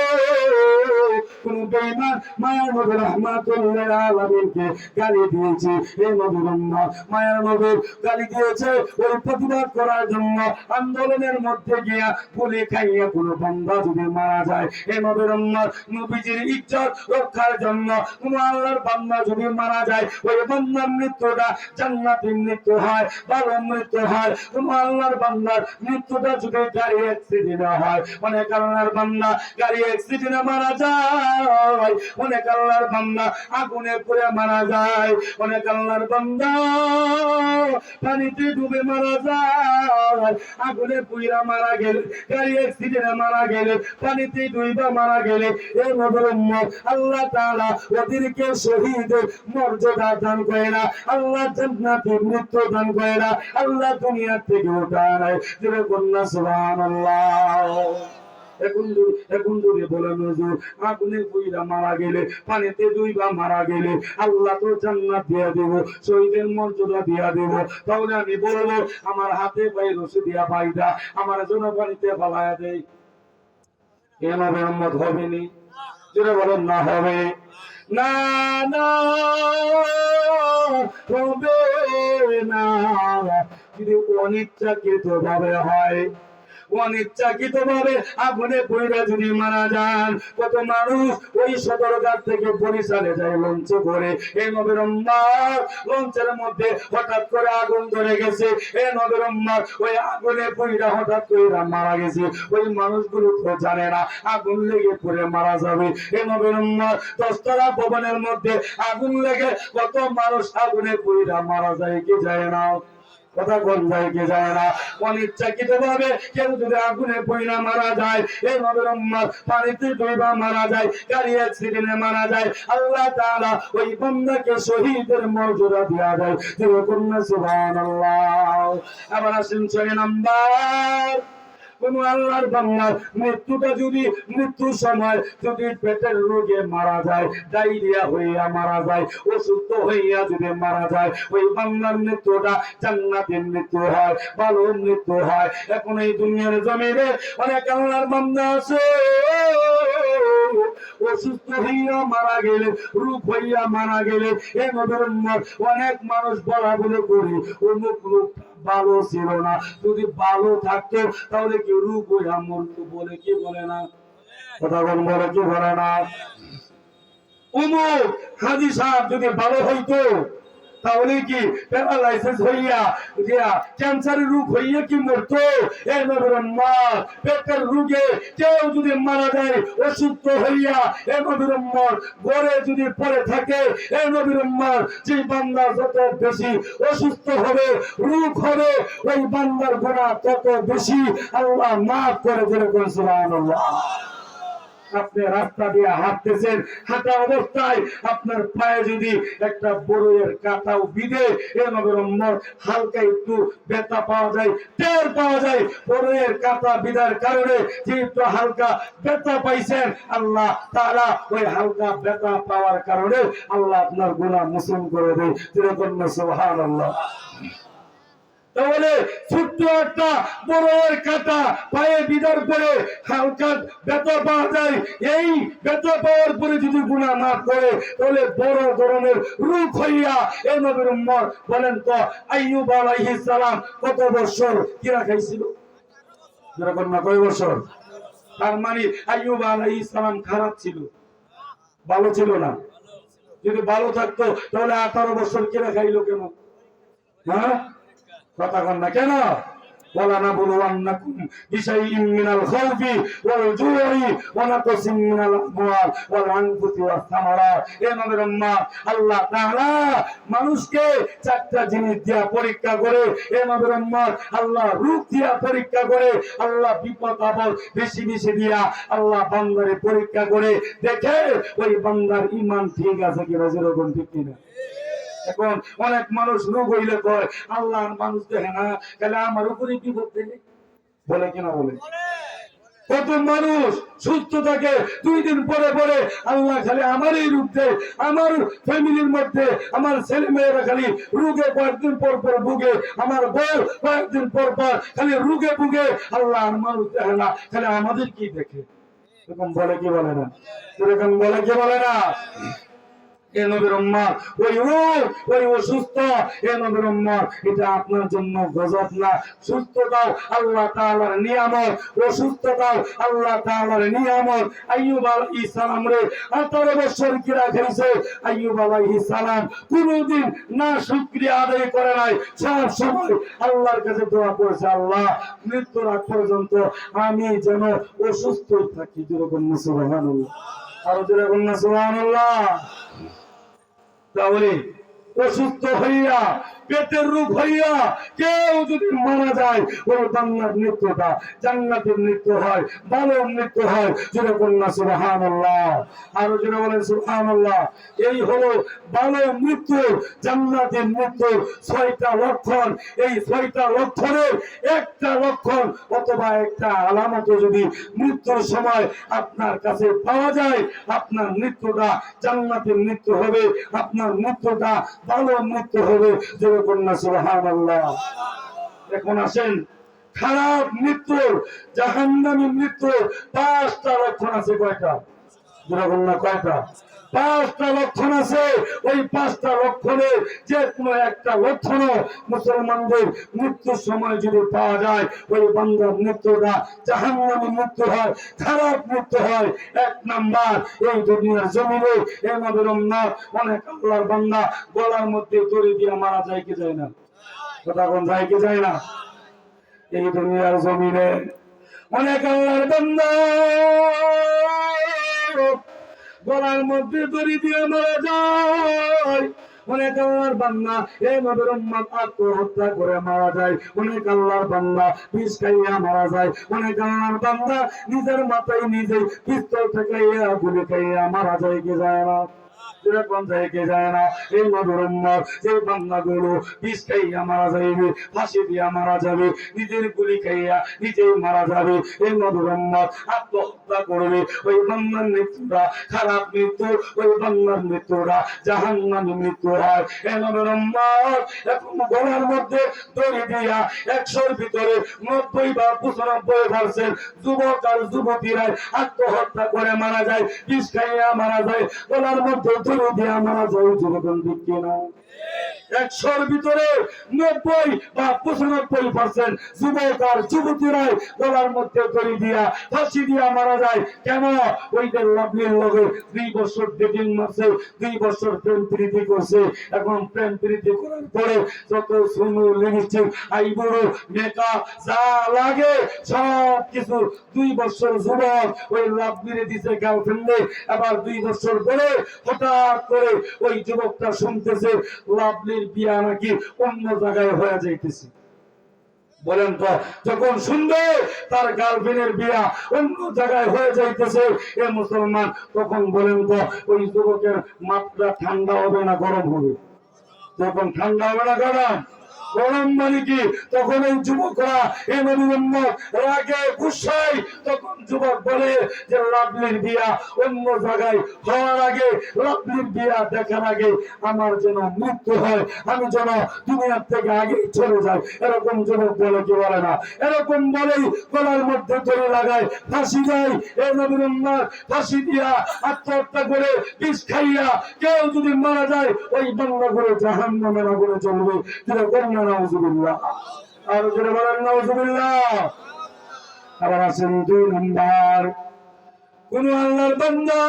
কোন বেঈমান মায়ার নবী রাহমাতুল্লিল আলামিনকে গালি দিয়েছে, এই নবীর উম্মত মায়ার নবীর গালি দিয়েছে, ওই প্রতিবাদ করার জন্য আন্দোলনের মধ্যে গিয়া গুলি খাইয়া কোন বান্দা যদি মারা যায়, এই নবীর উম্মত নবীজির ইজ্জত রক্ষার জন্য কোন আল্লাহর বান্দা যদি মারা যায়, ওই বান্দার মৃত্যুটা জান্নাতি মৃত্যু হয়, ভালো মৃত্যু হয়। কোন আল্লাহর বান্দার মৃত্যুটা যদি গাড়ি অ্যাক্সিডেন্টে হয়, অনেক আল্লাহর বান্দা গাড়ি অ্যাক্সিডেন্টে মারা যায়, অনেক আল্লাহর বান্দা আগুনে পুড়ে মারা যায়, অনেক আল্লাহর বান্দা পানিতে ডুবে মারা যায়, আগুনে পুড়ে মারা গেলে, গাড়ি অ্যাক্সিডেন্টে মারা গেলে, পানিতে ডুবে মারা গেলে, এই নবীর উম্মত আল্লাহ তাআলা ওদেরকে শহীদের মর্যাদা দান করে না, আল্লাহ জান্নাতের মৃত্যু দান করে না, আল্লাহ দুনিয়া থেকে উঠায় নেয়। যেরকম না সুবহানাল্লাহ। এখন যদি বলেন হুজুর আগুনে পুইরা মারা গেলে, পানিতে ডুইবা মারা গেলে আল্লাহ তো জান্নাত দিয়া দেব, শহীদের মর্যাদা দিয়া দেব, তাহলে আমি বলবো আমার হাতে পায়ে রশি দিয়া বাইদা আমার জন্য পানিতে ফালায়া দেয়, এ নবীর উম্মত হবে নি? যেটা বলেন না হবে না, না হবে না। যদি অনিচ্ছাকৃত ভাবে হয়, অনিচ্ছাকৃত ভাবে আগুনে পুড়ে যদি মারা যান, কত মানুষ ওই সদরঘাট থেকে বরিশালে যায় লঞ্চে করে, এই নবীর উম্মত লঞ্চের মধ্যে হঠাৎ করে আগুন ধরে গেছে, এই নবীর উম্মত ওই আগুনে পুড়ে হঠাৎ করে মারা গেছে, ওই মানুষগুলো তো জানে না আগুন লেগে পুড়ে মারা যাবে। এই নবীর উম্মত 10 তলা ভবনের মধ্যে আগুন লেগে কত মানুষ আগুনে পুড়ে মারা যায় কি যায় না? কথা কোন যায় কি যায় না? অনিচ্ছাকৃত ভাবে কেউ যদি আগুনে পয়লা মারা যায়, এই নবীর উম্মত পানিতে ডুবা মারা যায়, গাড়ি অ্যাক্সিডেন্টে মারা যায়, আল্লাহ তাআলা ওই বান্দাকে শহীদের মর্যাদা দিয়া দেয়। যেরকম না সুবহানাল্লাহ। আবার আসেন 6 নাম্বার, কোন আল্লাহর বান্দার মৃত্যুটা যদি মৃত্যুর সময় যদি পেটের রোগে মারা যায়, ডায়রিয়া হইয়া মারা যায়, অসুস্থ হইয়া যদি মারা যায়, ওই বান্দার মৃত্যুটা জান্নাতের মৃত্যু হয়, ভালো মৃত্যু হয়। এখন এই দুনিয়ার জমিনে অনেক আল্লাহর বান্দা আছে অসুস্থ হইয়া মারা গেলে, রোগ হইয়া মারা গেলে, এই নবীর উম্মত অনেক মানুষ বলা বলে করি অমুক লোক ভালো ছিল না, যদি ভালো থাকতো তাহলে কি রোগ হইয়া মরতো, বলে কি বলে না? কথা বলে কি বলে না? অমুক হাজী সাহেব যদি ভালো হইতো তাহলে কি প্যারালাইসিস হইয়া ক্যান্সারের রোগ হইয়া কি মরতো? এই নবীর উম্মত পেটের রোগে কেউ যদি মারা যায় অসুস্থ হইয়া, এই নবীর উম্মত ঘরে যদি পড়ে থাকে, এই নবীর উম্মত যে বান্দা যত বেশি অসুস্থ হবে, রোগ হবে, ওই বান্দার গুনাহ তত বেশি আল্লাহ মাফ করে দিলে। সুবহানাল্লাহ। আপনি রাস্তা দিয়ে হাঁটতেছেন, হাঁটা অবস্থায় আপনার পায়ে যদি একটা বড়ের কাঁটাও বিঁধে, এর নবীর উম্মত হালকা একটু ব্যথা পাওয়া যায়, টের পাওয়া যায়, বড়ের কাঁটা বিঁধার কারণে যে একটু হালকা ব্যথা পাইছেন, আল্লাহ তাআলা ওই হালকা ব্যথা পাওয়ার কারণে আল্লাহ আপনার গুনাহ মোচন করে দেয়। যেরকম সুবহানাল্লাহ। তাহলে ছোট্ট একটা বড়ের কাঁটা পায়ে বিঁধার পরে হালকা ব্যথা পাওয়া যায়, এই ব্যথা পাওয়ার পরে যদি গুনাহ মাফ করে তাহলে বড় ধরনের রোগ হইয়া, এই নবীর উম্মত বলেন তো আইয়ুব আলাইহিস সালাম কত বছর কিরা খাইছিল? যেরকম না কয় বছর? তার মানে আইয়ুব আলাইহিস সালাম খারাপ ছিল, ভালো ছিল না। যদি ভালো থাকতো তাহলে 18 বছর কিরা খাইলো কেন? হ্যাঁ, কথা কন না কেন? ولنبلونكم بشيء من الخوف والجوع ونقص من الأموال والأنفس والثمرات। এই নবীর উম্মত আল্লাহ তাআলা মানুষকে 4টা জিনিস দিয়া পরীক্ষা করে, এই নবীর উম্মত আল্লাহ রূপ দিয়া পরীক্ষা করে, আল্লাহ বিপদ আপদ বেশি বেশি দিয়া আল্লাহ বান্দারে পরীক্ষা করে দেখে ওই বান্দার ঈমান ঠিক আছে কিনা। যেরকম ঠিক কিনা? এখন অনেক মানুষ রোগ হইলে কয় আল্লাহ মানুষ দেখে না, তাহলে আমার উপরে বিপদ দেবে, বলে কিনা? বলে কত মানুষ সুস্থ থাকে, 2 দিন পরে পরে আল্লাহ খালি আমারই রূপ দেয়, আমার ফ্যামিলির মধ্যে আমার ছেলে মেয়েরা খালি রোগে কয়েকদিন পর পর ভুগে, আমার বউ কয়েকদিন পর পর খালি রোগে ভুগে। আল্লাহ আমার দেখে না, খালি আমাদের কি দেখে? এরকম বলে কি বলে না? এরকম বলে কি বলে না? এ নবীর উম্মত ওই অসুস্থ, এ নবীর উম্মত এটা আপনার জন্য গজব না। সুস্থতাও আল্লাহ তাআলার নিয়ামত, অসুস্থতাও আল্লাহ তাআলার নিয়ামত। আইয়ুব আলাইহিস সালাম রে 18 বছর কিরা খেয়েছে। আইয়ুব আলাইহিস সালাম কোনদিন না শুকরিয়া আদায় করে নাই, সব সময় আল্লাহর কাছে দোয়া করেছে, আল্লাহ মৃত্যুর আগ পর্যন্ত আমি যেন অসুস্থ থাকি। যেরকম সুবহানাল্লাহ, আর যেরকম সুবহানাল্লাহ। তাহলে অসুস্থ হইয়া, পেটের রোগ হইয়া কেউ যদি মারা যায়, ওই বান্দার মৃত্যুটা জান্নাতের মৃত্যু হয়, ভালো মৃত্যু হয়। যেরকম সুবহানাল্লাহ, আরো যেন বলেন সুবহানাল্লাহ। এই হলো ভালো মৃত্যু, জান্নাতের মৃত্যু। 6টা লক্ষণ। এই 6টা লক্ষণের একটা লক্ষণ অথবা একটা আলামত যদি মৃত্যুর সময় আপনার কাছে পাওয়া যায়, আপনার মৃত্যুটা জান্নাতের মৃত্যু হবে, আপনার মৃত্যুটা ভালো মৃত্যু হবে। যেরকম সুবহানাল্লাহ। এখন আসেন খারাপ মৃত্যুর, জাহান্নামী মৃত্যুর 5টা লক্ষণ আছে। কয়টা? যেরকম কয়টা? 5টা লক্ষণ আছে। ওই 5টা লক্ষণের যে কোনো একটা লক্ষণ মুসলমানদের মৃত্যুর সময় যদি পাওয়া যায়, ওই বান্দার মৃত্যুটা জাহান্নামী মৃত্যু হয়, খারাপ মৃত্যু হয়। 1 নাম্বার, এই দুনিয়ার জমিনে এই নবীর উম্মত অনেক আল্লাহর বান্দা গলার মধ্যে দড়ি দিয়ে মারা যায় কি যায় না? কথা কোন যায় কি যায় না? এই দুনিয়ার জমিনে অনেক আল্লাহর বান্দা গলার মধ্যে দড়ি দিয়ে মারা যায়। অনেক আল্লাহর বান্দা এই নবীর উম্মত আত্মহত্যা করে মারা যায়। অনেক আল্লাহর বান্দা বিষ খাইয়া মারা যায়। অনেক আল্লাহর বান্দা নিজের মাথায় নিজে পিস্তল ঠেকাইয়া গুলি খাইয়া মারা যায় কি যায় না? যেরকম যায় কি যায় না? এই নবীর উম্মত এই বান্দাগুলো বিষ খাইয়া মারা যাবে, ফাঁসি দিয়া মারা যাবে, নিজের গুলি খাইয়া নিজেই মারা যাবে। এই নবীর উম্মত আত্মহত্যা করবে। ওই বান্দার মৃত্যুটা খারাপ মৃত্যু, ওই বান্দার মৃত্যুটা জাহান্নামী মৃত্যু হয়। এই নবীর উম্মত এখন গলার মধ্যে দড়ি দিয়া 100-র ভিতরে 90 বা 95% যুবক আর যুবতীরা আত্মহত্যা করে মারা যায়, বিষ খাইয়া মারা যায়, গলার মধ্যে দড়ি দিয়া মারা যায়। যেরকম ঠিক কিনা? 100-র ভিতরে 90 বা 95% যুবক আর যুবতীরা গলার মধ্যে দড়ি দিয়া ফাঁসি দিয়া মারা যায়। কেন? ওইদের লাভলির লগে 2 বছর ডেটিং মারছে, 2 বছর প্রেম প্রীতি করছে। এখন প্রেম প্রীতি করার পরে যত সুনু লিপস্টিক আইবুড়ো মেকআপ যা লাগে সব কিছু 2 বছর যুবক ওই লাভলিরে দিছে গার্লফ্রেন্ডে। আবার 2 বছর পরে হঠাৎ করে ওই যুবকটা শুনতেছে লাভলির বিয়া নাকি অন্য জায়গায় হয়ে যাইতেছে। বলেন তো, যখন শুনবে তার গার্লফ্রেন্ডের বিয়া অন্য জায়গায় হয়ে যাইতেছে, এ মুসলমান, তখন বলেন তো ওই যুবকের মাত্রা ঠান্ডা হবে না গরম হবে? যখন ঠান্ডা হবে না গরম? গরম মানে কি? তখন এই যুবকরা এই নবীর উম্মত রাগে গুসায় তখন যুবক বলে যে লাভলির বিয়া অন্য জায়গায় হওয়ার আগে, লাভলির বিয়া দেখার আগে আমার যেন মৃত্যু হয়, আমি যেন দুনিয়ার থেকে আগে চলে যাই। এরকম যুবক বলে কি বলে না? এরকম বলেই গলার মধ্যে ধরে লাগায় ফাঁসি যায়। এই নবীর উম্মত ফাঁসি দিয়া আত্মহত্যা করে বিষ খাইয়া কেউ যদি মারা যায়, ওই বান্দা করে জাহান্নামের আগুনে জ্বলবে। যেরকম নাউজুবিল্লাহ, আর জোরে বলেন নাউজুবিল্লাহ। আবার আছেন 2 নাম্বার, কোন আল্লাহর বান্দা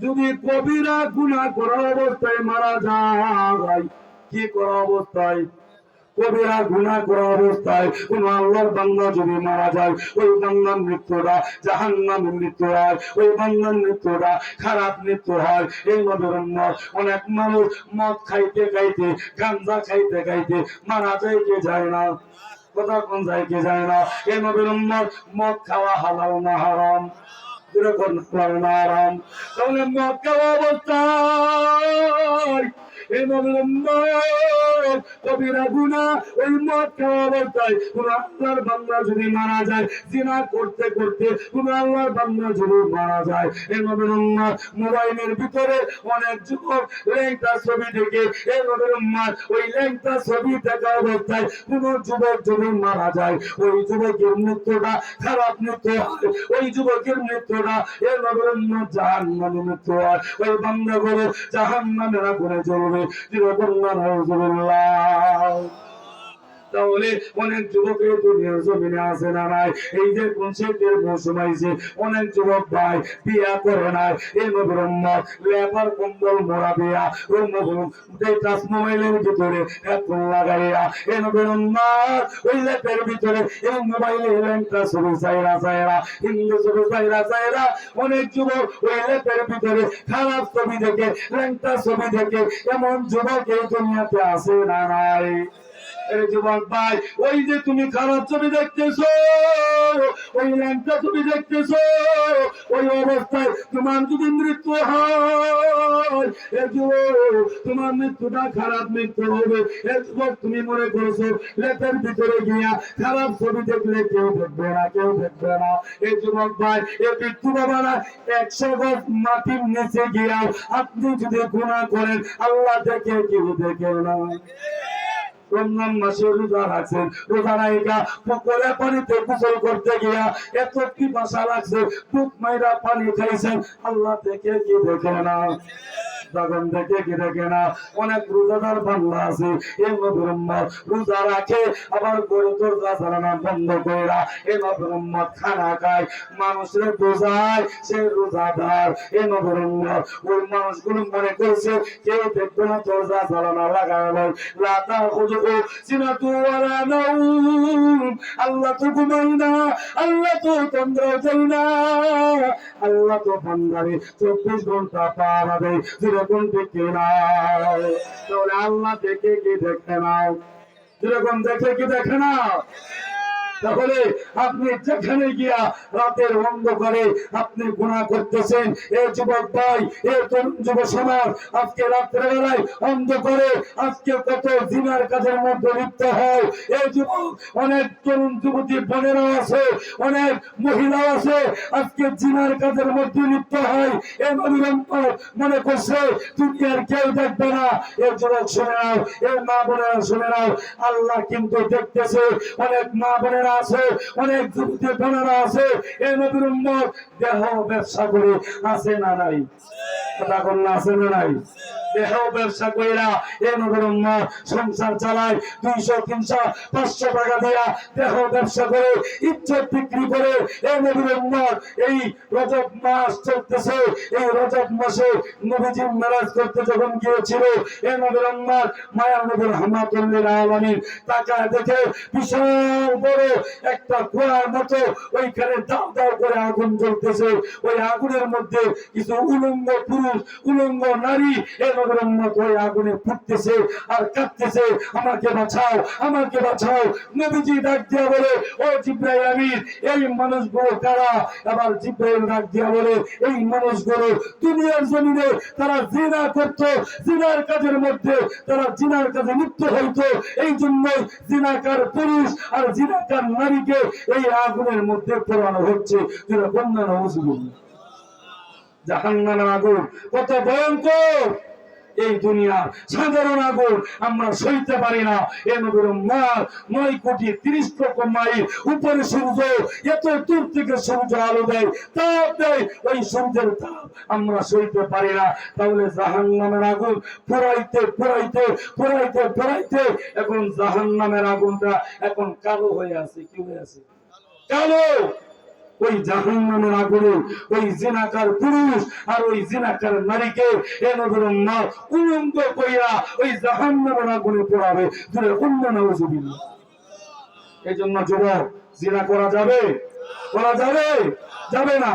যদি কবিরা গুনাহ করা অবস্থায় মারা যায়। কি করা অবস্থায়? কবিরা গুনাহ করা অবস্থায় কোন আল্লাহর বান্দা যদি মারা যায়, ওই বান্দার মৃত্যুটা জাহান্নামের মৃত্যু হয়, ওই বান্দার মৃত্যুটা খারাপ মৃত্যু হয়। এই নবীর উম্মত অনেক মানুষ মদ খাইতে খাইতে, গাঁজা খাইতে খাইতে মারা যায় কি যায় না? কথা কোন যায় কি যায় না? এই নবীর উম্মত মদ খাওয়া হালাল না হারাম? যেরকম হালাল না হারাম। তাহলে মদ খাওয়া অবস্থায় এই নবীর উম্মত কবিরা গুনাহ ওই মদ খাওয়া অবস্থায় কোন আল্লাহর বান্দা যদি মারা যায়, জিনা করতে করতে কোন আল্লাহর বান্দা যদি মারা যায়, এই নবীর উম্মত মোবাইলের ভিতরে অনেক যুবক ল্যাংটা ছবি দেখে, এই নবীর উম্মত ওই ল্যাংটা ছবি দেখা অবস্থায় কোন যুবক যদি মারা যায়, ওই যুবকের মৃত্যুটা খারাপ মৃত্যু হয়, ওই যুবকের মৃত্যুটা এই নবীর উম্মত জাহান্নামে মৃত্যু হয়, ওই বান্দাগুলো জাহান্নামের আগুনে জ্বলবে। নাউযুবিল্লাহ। তাহলে অনেক যুবকের দুনিয়ার জমিনে আছে না নাই? এই যে কোন শীতের মৌসুম আইছে, অনেক যুবক ভাই বিয়া করে নাই, এই নবীর উম্মত লেবার কম্বল মোড়া বিয়া ওই নবীর টাচ মোবাইলের ভিতরে হেডফোন লাগাইয়া, এই নবীর উম্মত ওই লেপের ভিতরে এই মোবাইলে ল্যাংটা ছবি চাইরা চাইরা, হিন্দু ছবি চাইরা চাইরা অনেক যুবক ওই লেপের ভিতরে খারাপ ছবি দেখে, ল্যাংটা ছবি দেখে, এমন যুবক এই দুনিয়াতে আছে না নাই? যুবক ভাই, ওই যে তুমি খারাপ ছবি দেখতেছো, ওই ল্যাংটা ছবি দেখতেছো, ওই অবস্থায় তোমার যদি মৃত্যু হয়, তোমার মৃত্যুটা খারাপ মৃত্যু হবে। যুবক তুমি মনে করছো লেপের ভিতরে গিয়া খারাপ ছবি দেখলে কেউ দেখবে না, কেউ দেখবে না। এই যুবক ভাই, এই মৃত্যু বাবারা 100 গজ মাটির নিচে গিয়া আপনি যদি গুনাহ করেন, আল্লাহ দেখে কেউ দেখে না। রমজান মাসে রোজা রাখছেন, রোজা রাখা পুকুরে পানিতে গোসল করতে গিয়া এত পিপাসা লাগছে, বুক মাইরা পানি খাইছেন, আল্লাহ দেখে কি দেখে না? তখন দেখে কি দেখে না? অনেক রোজাদার বান্দা আছে, এই নবীর উম্মত রোজা রাখে, আবার গরু দরজা চালানো বন্ধ কইরা এই নবীর উম্মত খানা খায়, মানুষের বোঝায় সে রোজাদার। এই নবীর উম্মত ওই মানুষগুলো মনে করছে কেউ দেখবে না, দরজা চালানো লাগানো লাতা খুঁজো সিনাতু ওয়ালা নাউম। আল্লাহ তো ঘুমাই না, আল্লাহ তো তন্দ্রা যাই না, আল্লাহ তো বান্দারে 24 ঘন্টা পাহারা যেরকম দেখে নাও। তাহলে আল্লাহ দেখে কি দেখে নাও? যেরকম দেখে কি দেখে না? তাহলে আপনি যেখানে গিয়া রাতের অন্ধকারে আপনি গুনাহ করতেছেন, এই যুবক ভাই, এই তরুণ যুব সমাজ আজকে রাতের বেলায় অন্ধকারে আজকে কত জিনার কাজের মধ্যে লিপ্ত হয়। এই যুবক অনেক তরুণ যুবতী বোনেরা আছে, অনেক মহিলা আছে, আজকে জিনার কাজের মধ্যে লিপ্ত হয়। এই নবীর উম্মত মনে করছে দুনিয়ার কেউ দেখবে না। এই যুবক শুনে নাও, এই মা বোনেরা শুনে নাও, আল্লাহ কিন্তু দেখতেছে। অনেক মা বোনেরা আছে, অনেক যুবতী বোনেরা আছে, এই নবীর উম্মত দেহ ব্যবসা করে আছে না নাই? কথা বল না, আছে না নাই? দেহ ব্যবসা কইরা এই নবীর উম্মত সংসার চালায়, 200, 300, 500 টাকা দিয়া দেহ ব্যবসা করে, ইজ্জত বিক্রি করে। এই নবীর উম্মত এই রজব মাস চলতেছে, এই রজব মাসে নবীজি মেরাজ করতে যখন গিয়েছিল, এই নবীর উম্মত মায়ার নবী রাহমাতুল লিল আলামিন তাকায় দেখে বিশাল বড় একটা কুয়ার মতো ওইখানে দাও দাও করে আগুন জ্বলতেছে। ওই আগুনের মধ্যে কিছু উলঙ্গ পুরুষ, উলঙ্গ নারী এই নবীর উম্মত ওই আগুনে ফুটতেছে আর কাঁদতেছে, আমাকে বাঁচাও, আমাকে বাঁচাও। নবীজি ডাক দিয়া বলে, ও জিবরাইল আমিন, এই মানুষগুলো কারা? আবার জিবরাইল ডাক দিয়া বলে, এই মানুষগুলো দুনিয়ার জমিনে তারা জিনা করতো, জিনার কাজের মধ্যে তারা জিনার কাজে লিপ্ত হইতো, এই জন্য জিনাকার পুরুষ আর জিনাকার নারীকে এই আগুনের মধ্যে পোড়ানো হচ্ছে। জাহান্নামের আগুন কত ভয়ঙ্কর! এই দুনিয়া সাধারণ আগুন আমরা সইতে পারি না। এ নবীর উম্মত 9 কোটি 30 লক্ষ মাইল উপরে সূর্য, এত দূর থেকে সূর্য আলো দেয়, তাপ দেয়, ওই সূর্যের তাপ আমরা সইতে পারি না। তাহলে জাহান্নামের আগুন পোড়াইতে পোড়াইতে পোড়াইতে পোড়াইতে এখন জাহান্নামের আগুনটা এখন কালো হয়ে আছে। কি হয়ে আছে? কালো। ওই জাহান্নামের আগুনে ওই জিনাকার পুরুষ আর ওই জিনাকার নারীকে এই নবীর উম্মত উলঙ্গ কইরা ওই জাহান্নামের আগুনে পোড়াবে। নাউযুবিল্লাহ। এজন্য যুবক, জিনা করা যাবে? করা যাবে? যাবে না।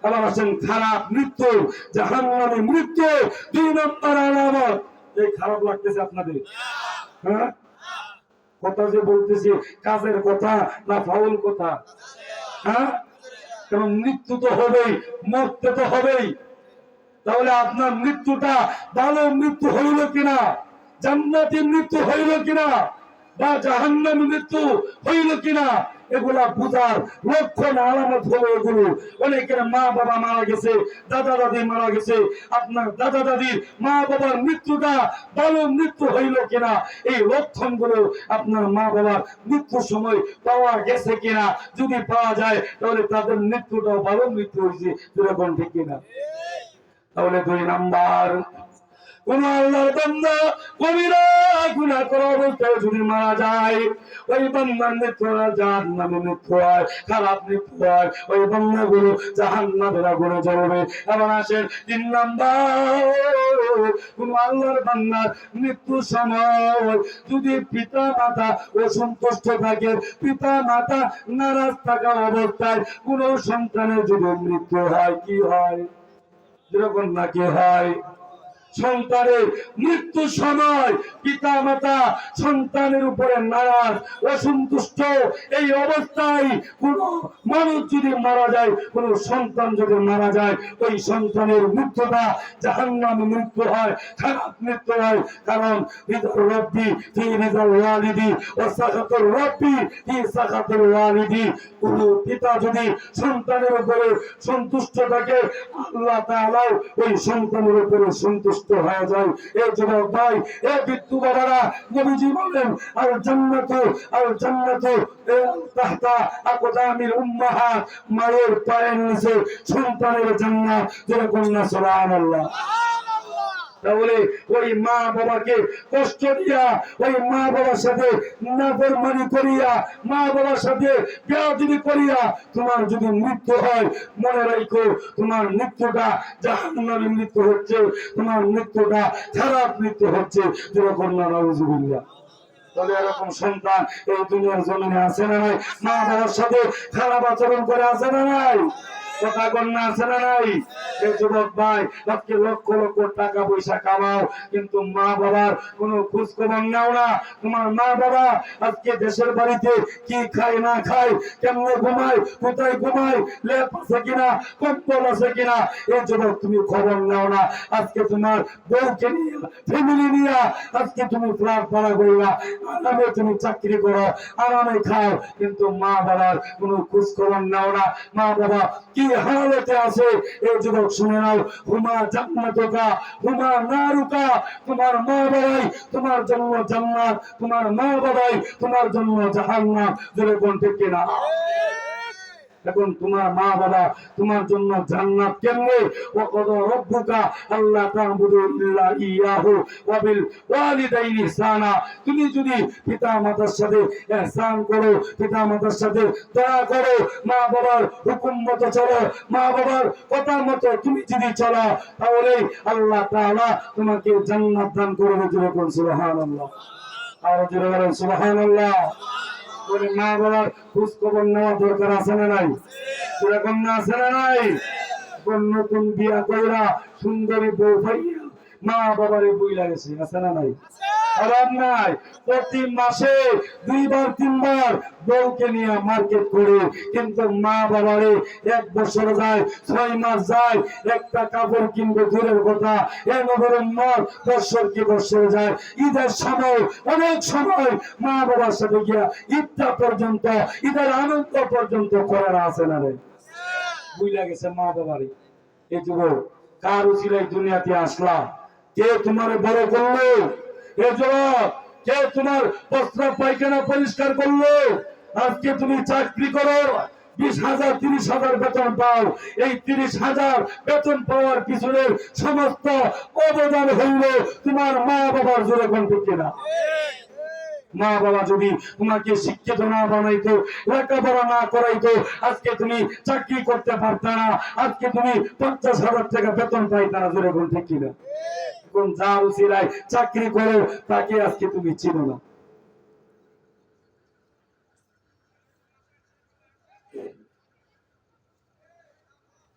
আবার আসেন খারাপ মৃত্যু, জাহান্নামী মৃত্যু 2 নম্বর আলামত। এই খারাপ লাগতেছে আপনাদের? হ্যাঁ, কথা যে বলতেছি কাজের কথা না ফাউল কথা? হ্যাঁ, কারণ মৃত্যু তো হবেই, মরতে তো হবেই। তাহলে আপনার মৃত্যুটা ভালো মৃত্যু হইল কিনা, জান্নাতি মৃত্যু হইল কিনা, বা জাহান্নামী মৃত্যু হইল কিনা, এগুলা বুঝার লক্ষণ আলামত হলো এগুলো। অনেকের মা বাবা মারা গেছে, দাদা দাদি মারা গেছে, আপনার দাদা দাদির মা বাবার মৃত্যুটা ভালো মৃত্যু হইল কিনা, এই লক্ষণ গুলো আপনার মা বাবার মৃত্যুর সময় পাওয়া গেছে কিনা, যদি পাওয়া যায় তাহলে তাদের মৃত্যুটাও ভালো মৃত্যু হয়েছে, যেরকম ঠিক কিনা। তাহলে 2 নাম্বার, কোন আল্লাহর বান্দা কবিরা গুনাহ করা অবস্থায় যদি মারা যায়, ওই বান্দার মৃত্যু জাহান্নামে মৃত্যু হয়, খারাপ মৃত্যু হয়, ওই বান্দাগুলো জাহান্নামের আগুনে জ্বলবে। এবার আসেন 3 নাম্বার, কোন আল্লাহর বান্দার মৃত্যুর সময় যদি পিতা মাতা অসন্তুষ্ট থাকে, পিতা মাতা নারাজ থাকা অবস্থায় কোন সন্তানের যদি মৃত্যু হয়, কি হয়? যেরকম নাকি হয় সন্তানের মৃত্যুর সময় পিতা মাতা সন্তানের উপরে নারাজ অসন্তুষ্ট, এই অবস্থায় কোন মানুষ যদি মারা যায়, কোন সন্তান যদি মারা যায়, ওই সন্তানের মৃত্যুটা জাহান্নামে মৃত্যু হয়, খারাপ মৃত্যু হয়। কারণ রব্বি ফি রিজাল ওয়ালিদি ওয়া সাখাতুর রব্বি ফি সাখাতুল ওয়ালিদি, কোন পিতা যদি সন্তানের উপরে সন্তুষ্ট থাকে, আল্লাহ তাআলা ওই সন্তানের উপরে সন্তুষ্ট হয়ে যায়। এই যুবক ভাই, এই বিদ্যু বাবারা, নবীজি বলেন আর জান্নাতু তাহতা আকদামিল উম্মাহাত, মায়ের পায়ের নিচে সন্তানের জান্নাত, যেরকম না সুবহানাল্লাহ। তাহলে ওই মা বাবাকে কষ্ট দিয়া, ওই মা বাবার সাথে নাফরমানি করিয়া, মা বাবার সাথে বেয়াদবি করিয়া তোমার যদি মৃত্যু হয়, মনে রাখো তোমার মৃত্যুটা জাহান্নামী মৃত্যু হচ্ছে, তোমার মৃত্যুটা খারাপ মৃত্যু হচ্ছে, যেরকম না নাউজুবিল্লাহ। তাহলে এরকম সন্তান এই দুনিয়ার জমিনে আছে না নাই? মা বাবার সাথে খারাপ আচরণ করে আছে না নাই? কথা কন্যা আছে না নাই? এই যুবক ভাই, আজকে লক্ষ লক্ষ টাকা পয়সা কামাও, কিন্তু মা বাবার কোনো খোঁজ খবর নাও না। তোমার মা বাবা আজকে দেশের বাড়িতে কি খায় না খায়, কেমনে ঘুমায়, কোথায় ঘুমায়, লেপ আছে কিনা, কম্বল আছে কিনা, এই যুবক তুমি খবর নাও না। আজকে তোমার বউকে নিয়ে, ফ্যামিলি নিয়ে আজকে তুমি ফ্ল্যাট ভাড়া করিলা, আরামে তুমি চাকরি করো, আরামে খাও, কিন্তু মা বাবার কোনো খোঁজ খবর নাও না। মা বাবা কি হালতে আছে, এই যুবক শুনে নাও। হুমা জান্নাতুকা হুমা নারুকা, তোমার মা বাবাই তোমার জন্য জান্নাত, তোমার মা বাবাই তোমার জন্য জাহান্নাম, যেরকম ঠিক কিনা। এখন তোমার মা বাবা তোমার জন্য জান্নাত কেমনে? ওয়াকাদ রাব্বুকা আল্লা তা'বুদু ইল্লা ইয়াহু ওয়া বিল ওয়ালিদাইনি ইহসানা, তুমি যদি পিতা মাতার সাথে ইহসান করো, পিতা মাতার সাথে দয়া করো, মা বাবার হুকুম মতো চলো, মা বাবার কথা মতো তুমি যদি চলো, তাহলে আল্লাহ তাআলা তোমাকে জান্নাত দান করবে। যেরকম সুবহানাল্লাহ, আর যেরকম সুবহানাল্লাহ। মা বাবার খোঁজ খবর নেওয়া দরকার আছে না নাই? এরকম না আছে না নাই? নতুন বিয়া কইরা সুন্দরী বউ পাইয়া মা বাবারে বই লাগেছে, আছে না নাই? আরাম নাই। প্রতি মাসে 2 বার 3 বার বউকে নিয়ে মার্কেট করে, কিন্তু মা বাবারে 1 বছর যায়, 6 মাস যায়, একটা কাপড় কিনবে দূরের কথা, নভেম্বর বছর কি বছর যায়, ঈদের সময় অনেক সময় মা বাবার সাথে গিয়া ঈদটা পর্যন্ত, ঈদের আনন্দ পর্যন্ত করার আছে না রে? বুঝলা গেছে মা বাবারে। এই যুবক, কার উচিলায় দুনিয়াতে আসলা? কে তোমারে বড় করলো? এ যুবক, কে তোমার বস্ত্র পায়খানা পরিষ্কার করলো? আজকে তুমি চাকরি করো, 20,000 30,000 বেতন পাও, এই 30,000 বেতন পাওয়ার পিছনে সমস্ত অবদান হইল তোমার মা বাবার। যেরকম ঠিক কিনা? মা বাবা যদি তোমাকে শিক্ষিত না বানাইতো, লেখাপড়া না করাইতো, আজকে তুমি চাকরি করতে পারতা না, আজকে তুমি 50,000 টাকা বেতন পাইতা না। যেরকম ঠিক কিনা? কোন যার উচিলায় চাকরি করো, তাকে আজকে তুমি চিনো না।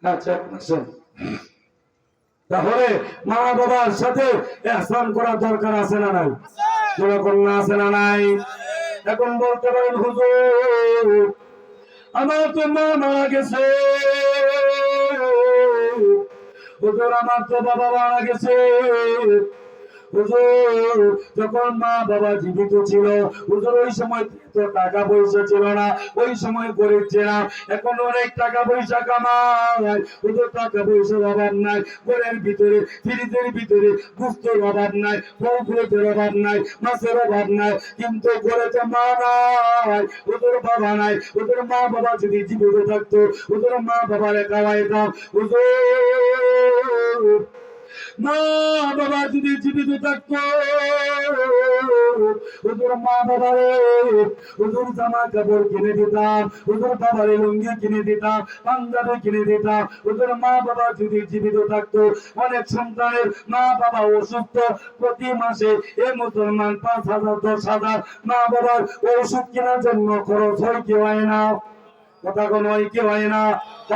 আচ্ছা, তাহলে মা বাবার সাথে ইহসান করা দরকার আছে না নাই? যেরকম না আছে না নাই? এখন বলতে পারেন হুজুর, আমার তো মা মারা গেছে, হুজুর আমার তো বাবা মারা গেছে। হুজুর যখন মা বাবা জীবিত ছিল, হুজুর ওই সময় তো টাকা পয়সা ছিল না, ওই সময় গরিব ছিলাম। এখন অনেক টাকা পয়সা কামাই, হুজুর টাকা পয়সার অভাব নাই, ঘরের ভিতরে ফ্রিজের ভিতরে গুস্তের অভাব নাই, ফল ফুলের অভাব নাই, মাছের অভাব নাই, কিন্তু ঘরেতে মা নাই, হুজুর বাবা নাই। হুজুর মা বাবা যদি জীবিত থাকতো, হুজুর মা বাবারে খাওয়াইতাম। হুজুর মা বাবা যদি জীবিত থাকতো, হুজুর মা বাবারে হুজুর জামা কাপড় কিনে দিতাম, হুজুর বাবারে লুঙ্গি কিনে দিতাম, পাঞ্জাবি কিনে দিতাম। হুজুর মা বাবা যদি জীবিত থাকতো, অনেক সন্তানের মা বাবা অসুস্থ, প্রতি মাসে এ মুসলমান 5,000 10,000 মা বাবার ওষুধ কেনার জন্য খরচ হয় কি হয় না? কথা কোনো হয় কি হয় না?